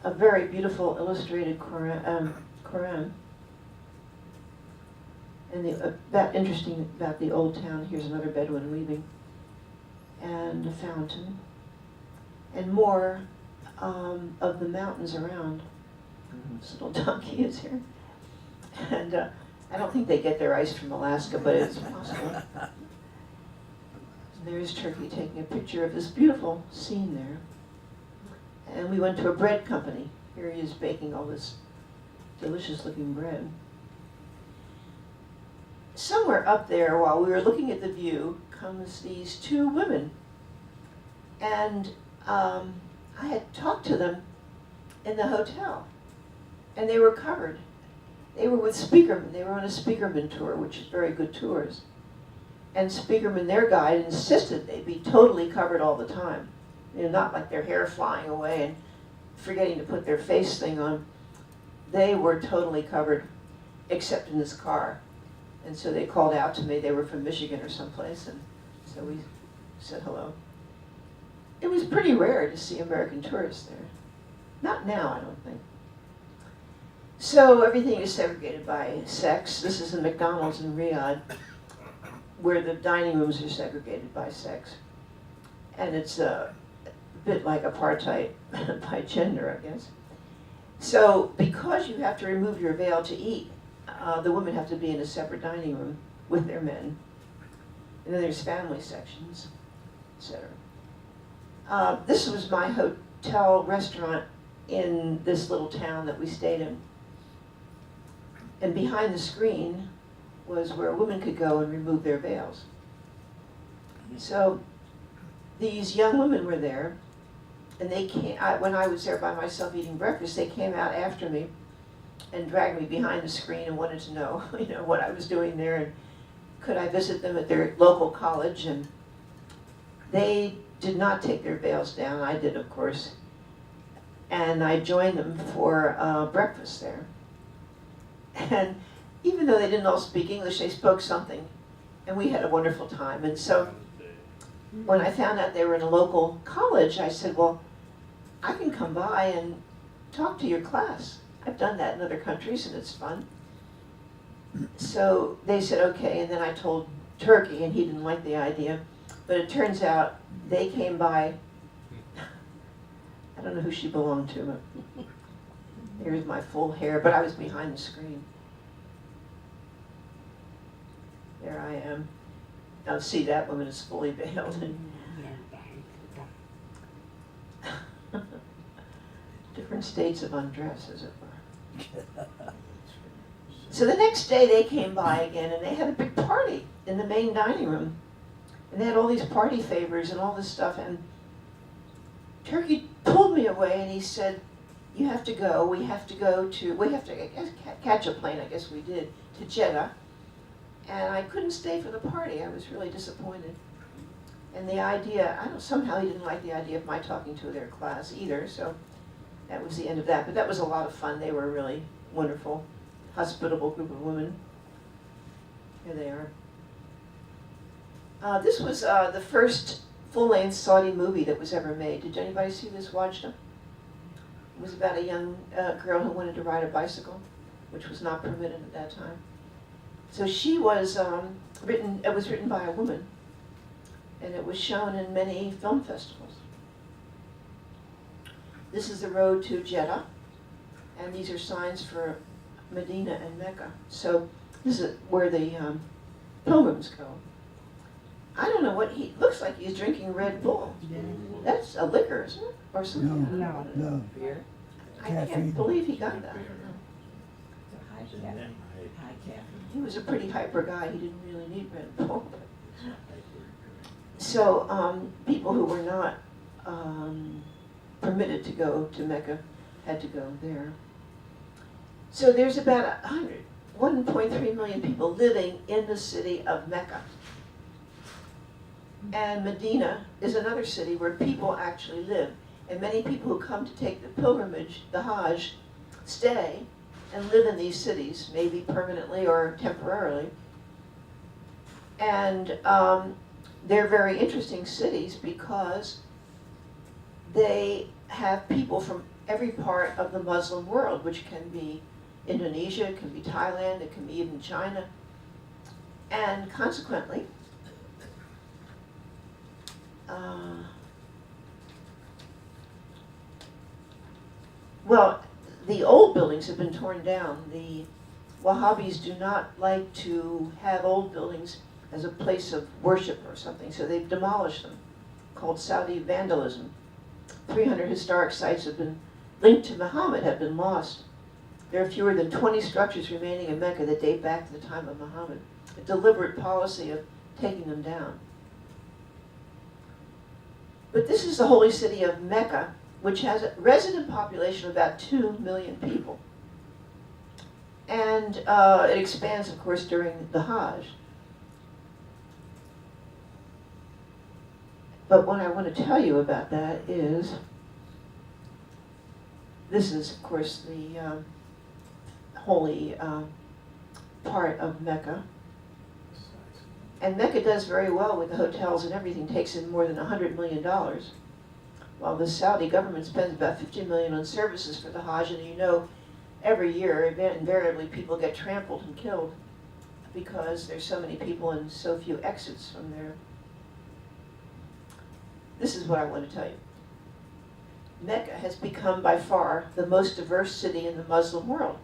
A very beautiful illustrated Quran. And that interesting about the old town, here's another Bedouin weaving, and a fountain, and more of the mountains around. This little donkey is here. And I don't think they get their ice from Alaska, but it's possible. there's Turkey taking a picture of this beautiful scene there. And we went to a bread company. Here he is baking all this delicious looking bread. Somewhere up there, while we were looking at the view, comes these two women. And I had talked to them in the hotel. And they were covered. They were with Speakerman. They were on a Speakerman tour, which is very good tours. And Speakerman, their guide, insisted they be totally covered all the time. You know, not like their hair flying away and forgetting to put their face thing on. They were totally covered, except in this car. And so they called out to me. They were from Michigan or someplace, and so we said hello. It was pretty rare to see American tourists there. Not now, I don't think. So everything is segregated by sex. This is a McDonald's in Riyadh, where the dining rooms are segregated by sex. And it's a bit like apartheid by gender, I guess. So because you have to remove your veil to eat, the women have to be in a separate dining room with their men. And then there's family sections, etc. This was my hotel restaurant in this little town that we stayed in. And behind the screen was where women could go and remove their veils. So these young women were there, and they came, when I was there by myself eating breakfast, they came out after me and dragged me behind the screen and wanted to know, what I was doing there and could I visit them at their local college. And they did not take their veils down. I did, of course. And I joined them for breakfast there. And even though they didn't all speak English, they spoke something. And we had a wonderful time. And so when I found out they were in a local college, I said, well, I can come by and talk to your class. I've done that in other countries, and it's fun. So they said, okay. And then I told Turkey, and he didn't like the idea. But it turns out they came by. I don't know who she belonged to, but here's my full hair, but I was behind the screen. There I am. Now see, that woman is fully veiled. Different states of undress, as it were. So the next day they came by again, and they had a big party in the main dining room. And they had all these party favors and all this stuff, and Turkey pulled me away and he said, we have to, I guess, catch a plane, I guess we did, to Jeddah. And I couldn't stay for the party. I was really disappointed. And the idea, somehow he didn't like the idea of my talking to their class either, so that was the end of that. But that was a lot of fun. They were a really wonderful, hospitable group of women. Here they are. This was the first full-length Saudi movie that was ever made. Did anybody see this, watch them? It was about a young girl who wanted to ride a bicycle, which was not permitted at that time. So she was it was written by a woman, and it was shown in many film festivals. This is the road to Jeddah, and these are signs for Medina and Mecca. So this is where the pilgrims go. I don't know what looks like he's drinking Red Bull. That's a liquor, isn't it? Or something? No. Beer? I can't believe he got that. High caffeine. He was a pretty hyper guy. He didn't really need Red Bull. So people who were not permitted to go to Mecca had to go there. So there's about 1.3 million people living in the city of Mecca. And Medina is another city where people actually live. And many people who come to take the pilgrimage, the Hajj, stay and live in these cities, maybe permanently or temporarily. And they're very interesting cities because they have people from every part of the Muslim world, which can be Indonesia, it can be Thailand, it can be even China. And consequently, well, the old buildings have been torn down. The Wahhabis do not like to have old buildings as a place of worship or something, so they've demolished them, called Saudi vandalism. 300 historic sites have been linked to Muhammad have been lost. There are fewer than 20 structures remaining in Mecca that date back to the time of Muhammad. A deliberate policy of taking them down. But this is the holy city of Mecca, which has a resident population of about 2 million people. And it expands, of course, during the Hajj. But what I want to tell you about that is, this is, of course, the holy part of Mecca. And Mecca does very well with the hotels and everything, takes in more than $100 million, while the Saudi government spends about $50 million on services for the Hajj. And you know, every year, invariably, people get trampled and killed because there's so many people and so few exits from there. This is what I want to tell you. Mecca has become by far the most diverse city in the Muslim world.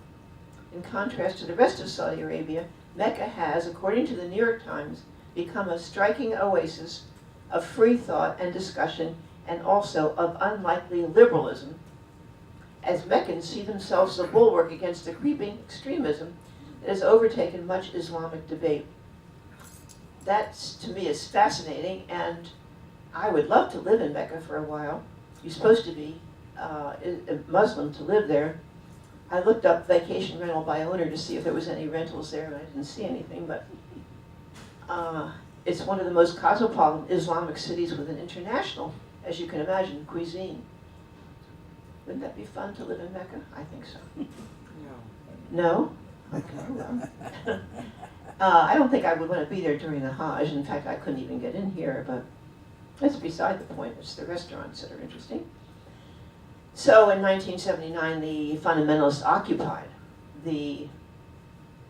In contrast to the rest of Saudi Arabia, Mecca has, according to the New York Times, become a striking oasis of free thought and discussion, and also of unlikely liberalism, as Meccans see themselves as a bulwark against the creeping extremism that has overtaken much Islamic debate. That, to me, is fascinating, and I would love to live in Mecca for a while. You're supposed to be a Muslim to live there. I looked up vacation rental by owner to see if there was any rentals there, and I didn't see anything, but it's one of the most cosmopolitan Islamic cities with an international, as you can imagine, cuisine. Wouldn't that be fun to live in Mecca? I think so. No. No? Okay, well. I don't think I would want to be there during the Hajj. In fact, I couldn't even get in here, but that's beside the point. It's the restaurants that are interesting. So in 1979, the fundamentalists occupied the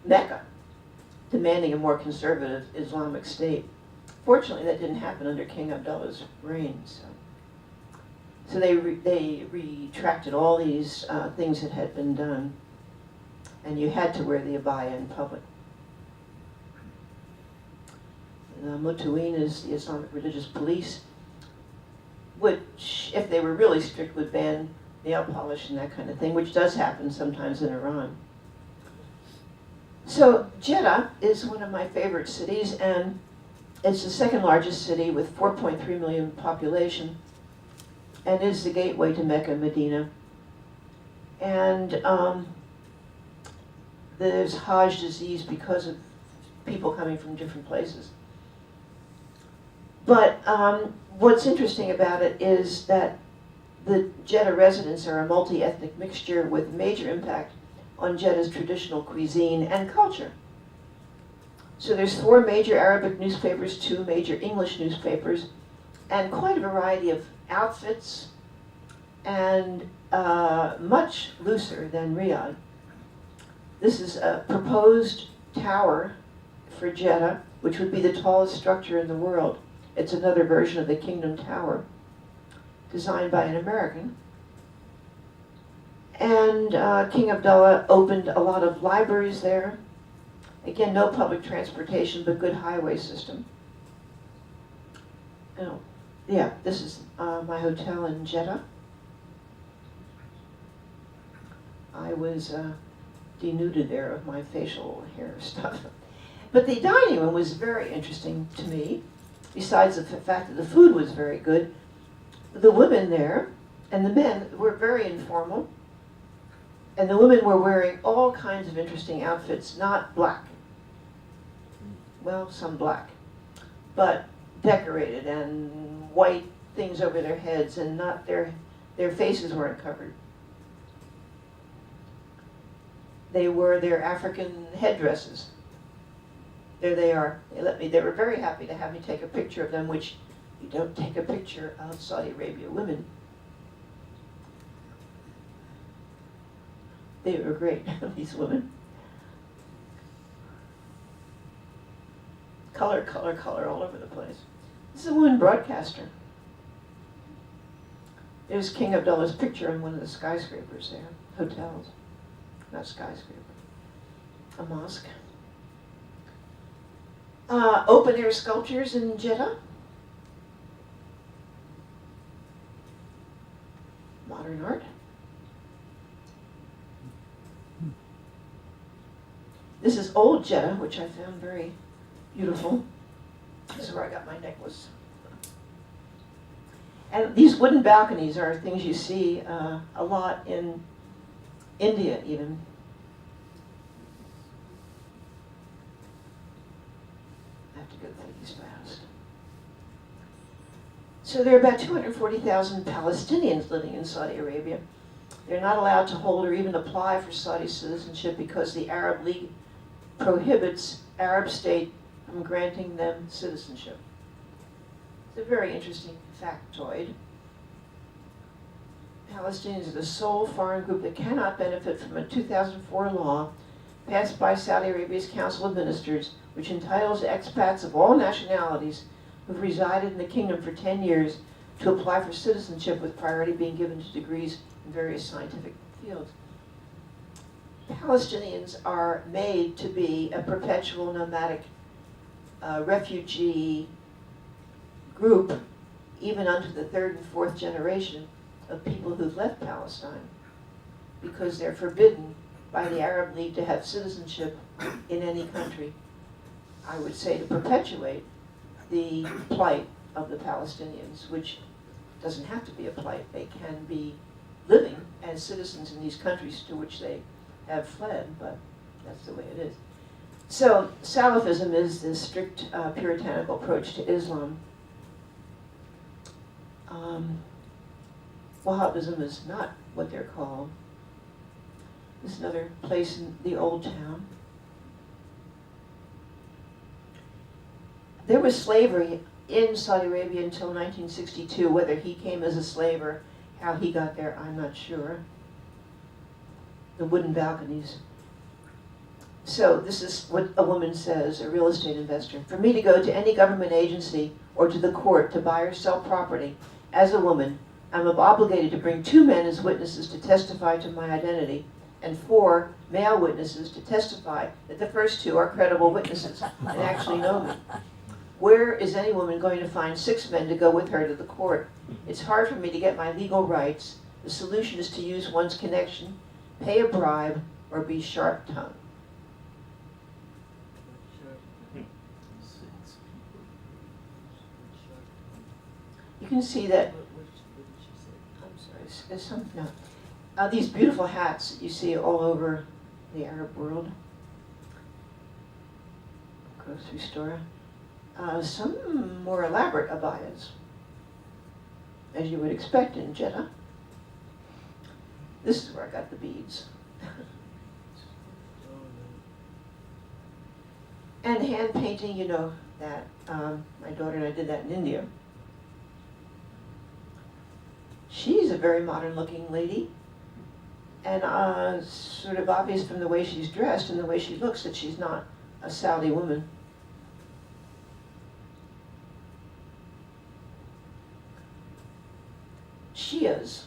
Mecca, demanding a more conservative Islamic state. Fortunately, that didn't happen under King Abdullah's reign. So they retracted all these things that had been done, and you had to wear the abaya in public. The Mutuin is the Islamic religious police, which, if they were really strict, would ban nail polish and that kind of thing, which does happen sometimes in Iran. So Jeddah is one of my favorite cities, and it's the second largest city with 4.3 million population, and is the gateway to Mecca and Medina. And there's Hajj disease because of people coming from different places. But what's interesting about it is that the Jeddah residents are a multi-ethnic mixture with major impact on Jeddah's traditional cuisine and culture. So there's 4 major Arabic newspapers, 2 major English newspapers, and quite a variety of outfits, and much looser than Riyadh. This is a proposed tower for Jeddah, which would be the tallest structure in the world. It's another version of the Kingdom Tower, designed by an American. And King Abdullah opened a lot of libraries there. Again, no public transportation, but good highway system. Oh, yeah, this is my hotel in Jeddah. I was denuded there of my facial hair stuff. But the dining room was very interesting to me. Besides the fact that the food was very good, the women there and the men were very informal, and the women were wearing all kinds of interesting outfits, not black. Well, some black, but decorated, and white things over their heads, and not their faces weren't covered. They wore their African headdresses. There they are. They were very happy to have me take a picture of them, which you don't take a picture of Saudi Arabia women. They were great, these women. Color, color, color all over the place. This is a woman broadcaster. There's King Abdullah's picture on one of the skyscrapers there, hotels, not skyscraper, a mosque. Open air sculptures in Jeddah. Modern art. This is old Jeddah, which I found very beautiful. This is where I got my necklace. And these wooden balconies are things you see a lot in India even. I have to go through these fast. So there are about 240,000 Palestinians living in Saudi Arabia. They're not allowed to hold or even apply for Saudi citizenship because the Arab League prohibits Arab state from granting them citizenship. It's a very interesting factoid. Palestinians are the sole foreign group that cannot benefit from a 2004 law passed by Saudi Arabia's Council of Ministers, which entitles expats of all nationalities who've resided in the kingdom for 10 years to apply for citizenship, with priority being given to degrees in various scientific fields. Palestinians are made to be a perpetual nomadic refugee group, even unto the third and fourth generation of people who've left Palestine, because they're forbidden by the Arab League to have citizenship in any country. I would say to perpetuate the plight of the Palestinians, which doesn't have to be a plight. They can be living as citizens in these countries to which they have fled, but that's the way it is. So Salafism is this strict puritanical approach to Islam. Wahhabism is not what they're called. This is another place in the old town. There was slavery in Saudi Arabia until 1962. Whether he came as a slave or how he got there, I'm not sure. The wooden balconies. So this is what a woman says, a real estate investor. For me to go to any government agency or to the court to buy or sell property as a woman, I'm obligated to bring 2 men as witnesses to testify to my identity, and 4 male witnesses to testify that the first 2 are credible witnesses and actually know me. Where is any woman going to find 6 men to go with her to the court? It's hard for me to get my legal rights. The solution is to use one's connection, pay a bribe, or be sharp-tongued. You can see that. I'm sorry, there's some, no. These beautiful hats that you see all over the Arab world. Grocery store. Some more elaborate abayas, as you would expect in Jeddah. This is where I got the beads. And hand painting, you know that. My daughter and I did that in India. She's a very modern looking lady, and sort of obvious from the way she's dressed and the way she looks that she's not a Saudi woman. Shias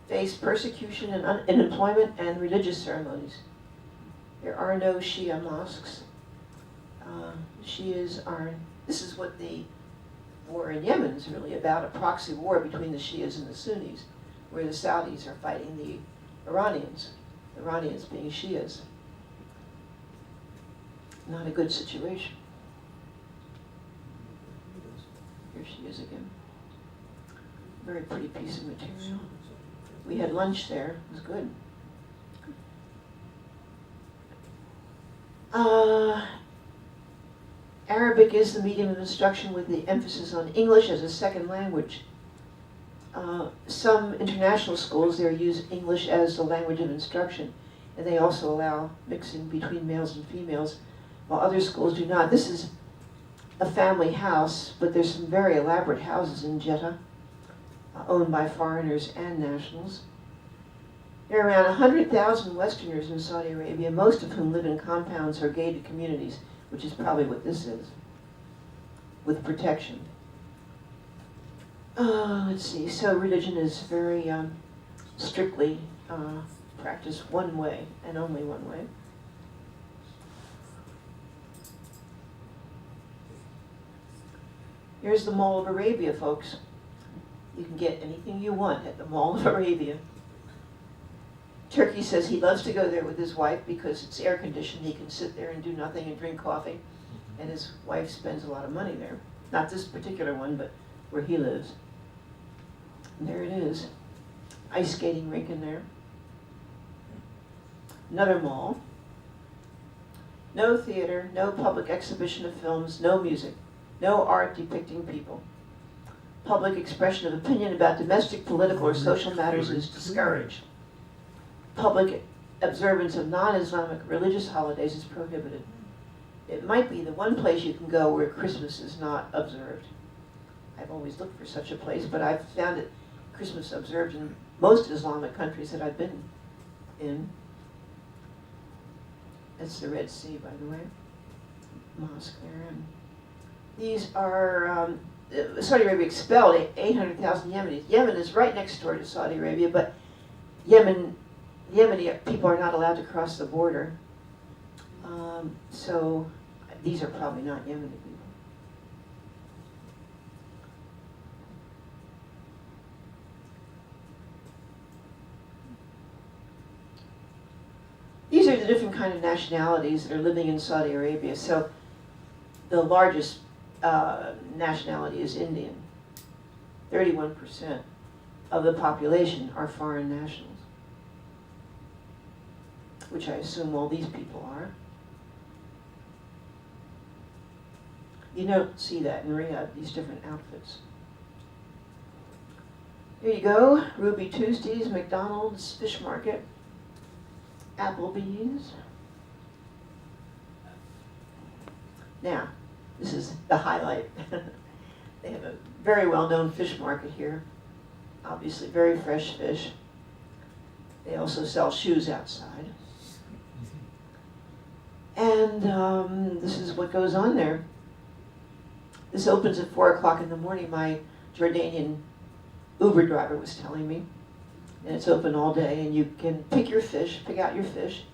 face persecution in unemployment and religious ceremonies. There are no Shia mosques. Shias are, this is what the war in Yemen is really about, a proxy war between the Shias and the Sunnis, where the Saudis are fighting the Iranians being Shias. Not a good situation. Here she is again. Very pretty piece of material. We had lunch there, it was good. Arabic is the medium of instruction with the emphasis on English as a second language. Some international schools there use English as the language of instruction, and they also allow mixing between males and females, while other schools do not. This is a family house, but there's some very elaborate houses in Jeddah, owned by foreigners and nationals. There are around 100,000 Westerners in Saudi Arabia, most of whom live in compounds or gated communities, which is probably what this is, with protection. Let's see, so religion is very strictly practiced one way, and only one way. Here's the Mall of Arabia, folks. You can get anything you want at the Mall of Arabia. Turkey says he loves to go there with his wife because it's air conditioned. He can sit there and do nothing and drink coffee. And his wife spends a lot of money there. Not this particular one, but where he lives. And there it is. Ice skating rink in there. Another mall. No theater, no public exhibition of films, no music, no art depicting people. Public expression of opinion about domestic, political, or social matters is discouraged. Public observance of non-Islamic religious holidays is prohibited. It might be the one place you can go where Christmas is not observed. I've always looked for such a place, but I've found it Christmas observed in most Islamic countries that I've been in. That's the Red Sea, by the way. Mosque there. And these are, Saudi Arabia expelled 800,000 Yemenis. Yemen is right next door to Saudi Arabia, but Yemeni people are not allowed to cross the border. So these are probably not Yemeni people. These are the different kind of nationalities that are living in Saudi Arabia. So the largest nationality is Indian. 31% of the population are foreign nationals, which I assume all these people are. You don't see that in Riyadh, these different outfits. Here you go, Ruby Tuesdays, McDonald's, Fish Market, Applebee's. Now, this is the highlight. They have a very well-known fish market here. Obviously, very fresh fish. They also sell shoes outside. And this is what goes on there. This opens at 4 o'clock in the morning, my Jordanian Uber driver was telling me. And it's open all day, and you can pick out your fish,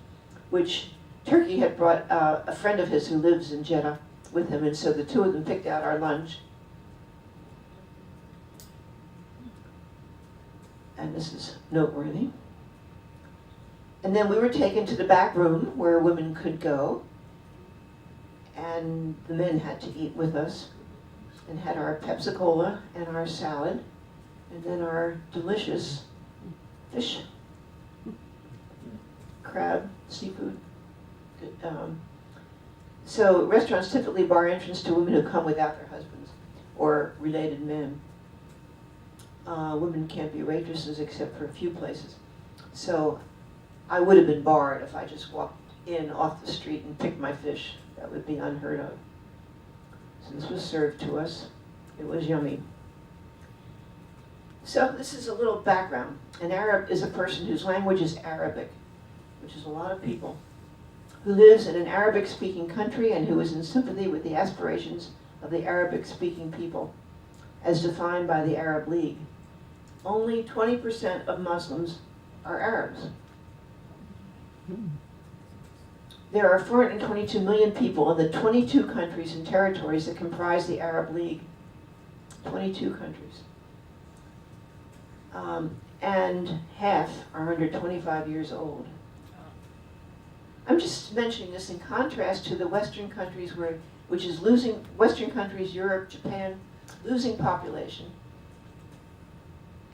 which Turkey had brought a friend of his who lives in Jeddah with him, and so the two of them picked out our lunch. And this is noteworthy. And then we were taken to the back room where women could go, and the men had to eat with us, and had our Pepsi Cola and our salad, and then our delicious fish, crab, seafood. So restaurants typically bar entrance to women who come without their husbands or related men. Women can't be waitresses except for a few places. So I would have been barred if I just walked in off the street and picked my fish. That would be unheard of. So this was served to us. It was yummy. So this is a little background. An Arab is a person whose language is Arabic, which is a lot of people, who lives in an Arabic-speaking country and who is in sympathy with the aspirations of the Arabic-speaking people, as defined by the Arab League. Only 20% of Muslims are Arabs. There are 422 million people in the 22 countries and territories that comprise the Arab League. 22 countries. And half are under 25 years old. I'm just mentioning this in contrast to the Western countries which is losing, Western countries, Europe, Japan, losing population,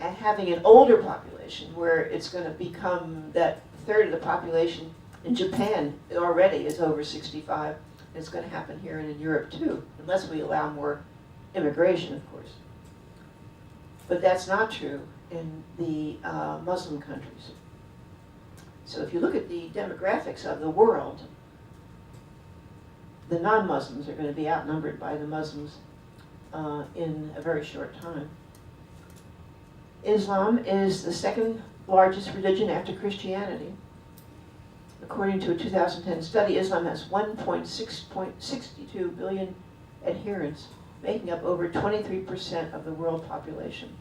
and having an older population where it's going to become that third of the population in Japan already is over 65. It's going to happen here and in Europe too, unless we allow more immigration, of course. But that's not true in the Muslim countries. So if you look at the demographics of the world, the non-Muslims are going to be outnumbered by the Muslims in a very short time. Islam is the second largest religion after Christianity. According to a 2010 study, Islam has 1.62 billion adherents, making up over 23% of the world population.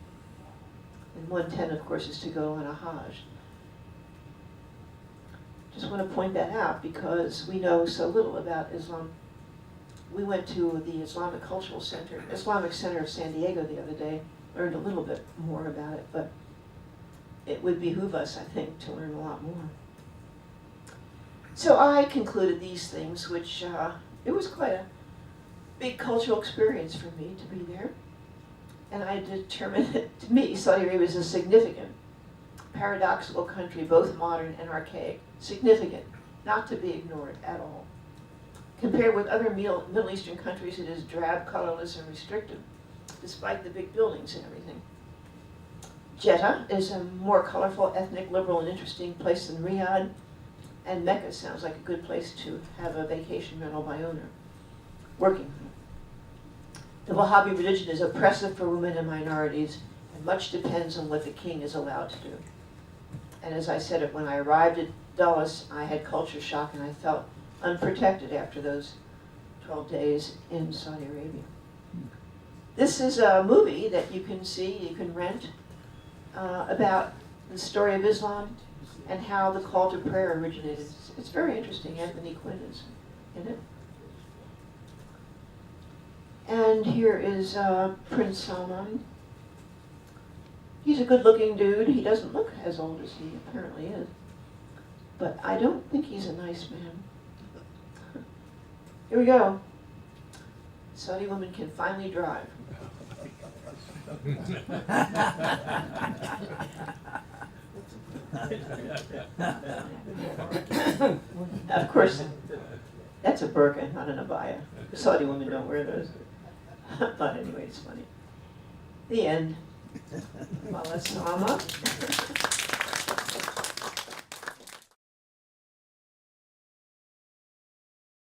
And 1/10, of course, is to go on a Hajj. Just want to point that out because we know so little about Islam We went to the Islamic Cultural Center, Islamic Center of San Diego the other day, learned a little bit more about it, but it would behoove us, I think, to learn a lot more. So I concluded these things, which it was quite a big cultural experience for me to be there. And I determined that, to me, Saudi Arabia is a significant, paradoxical country, both modern and archaic. Significant, not to be ignored at all. Compared with other Middle Eastern countries, it is drab, colorless, and restrictive, despite the big buildings and everything. Jeddah is a more colorful, ethnic, liberal, and interesting place than Riyadh, and Mecca sounds like a good place to have a vacation rental by owner, working. The Wahhabi religion is oppressive for women and minorities, and much depends on what the king is allowed to do. And as I said, when I arrived at Dulles, I had culture shock, and I felt unprotected after those 12 days in Saudi Arabia. This is a movie that you can see, you can rent, about the story of Islam and how the call to prayer originated. It's very interesting. Anthony Quinn is in it. And here is Prince Salman. He's a good-looking dude. He doesn't look as old as he apparently is. But I don't think he's a nice man. Here we go. Saudi women can finally drive. Of course, that's a burqa, not an abaya. Saudi women don't wear those. But anyway, it's funny. The end. Mala Salama.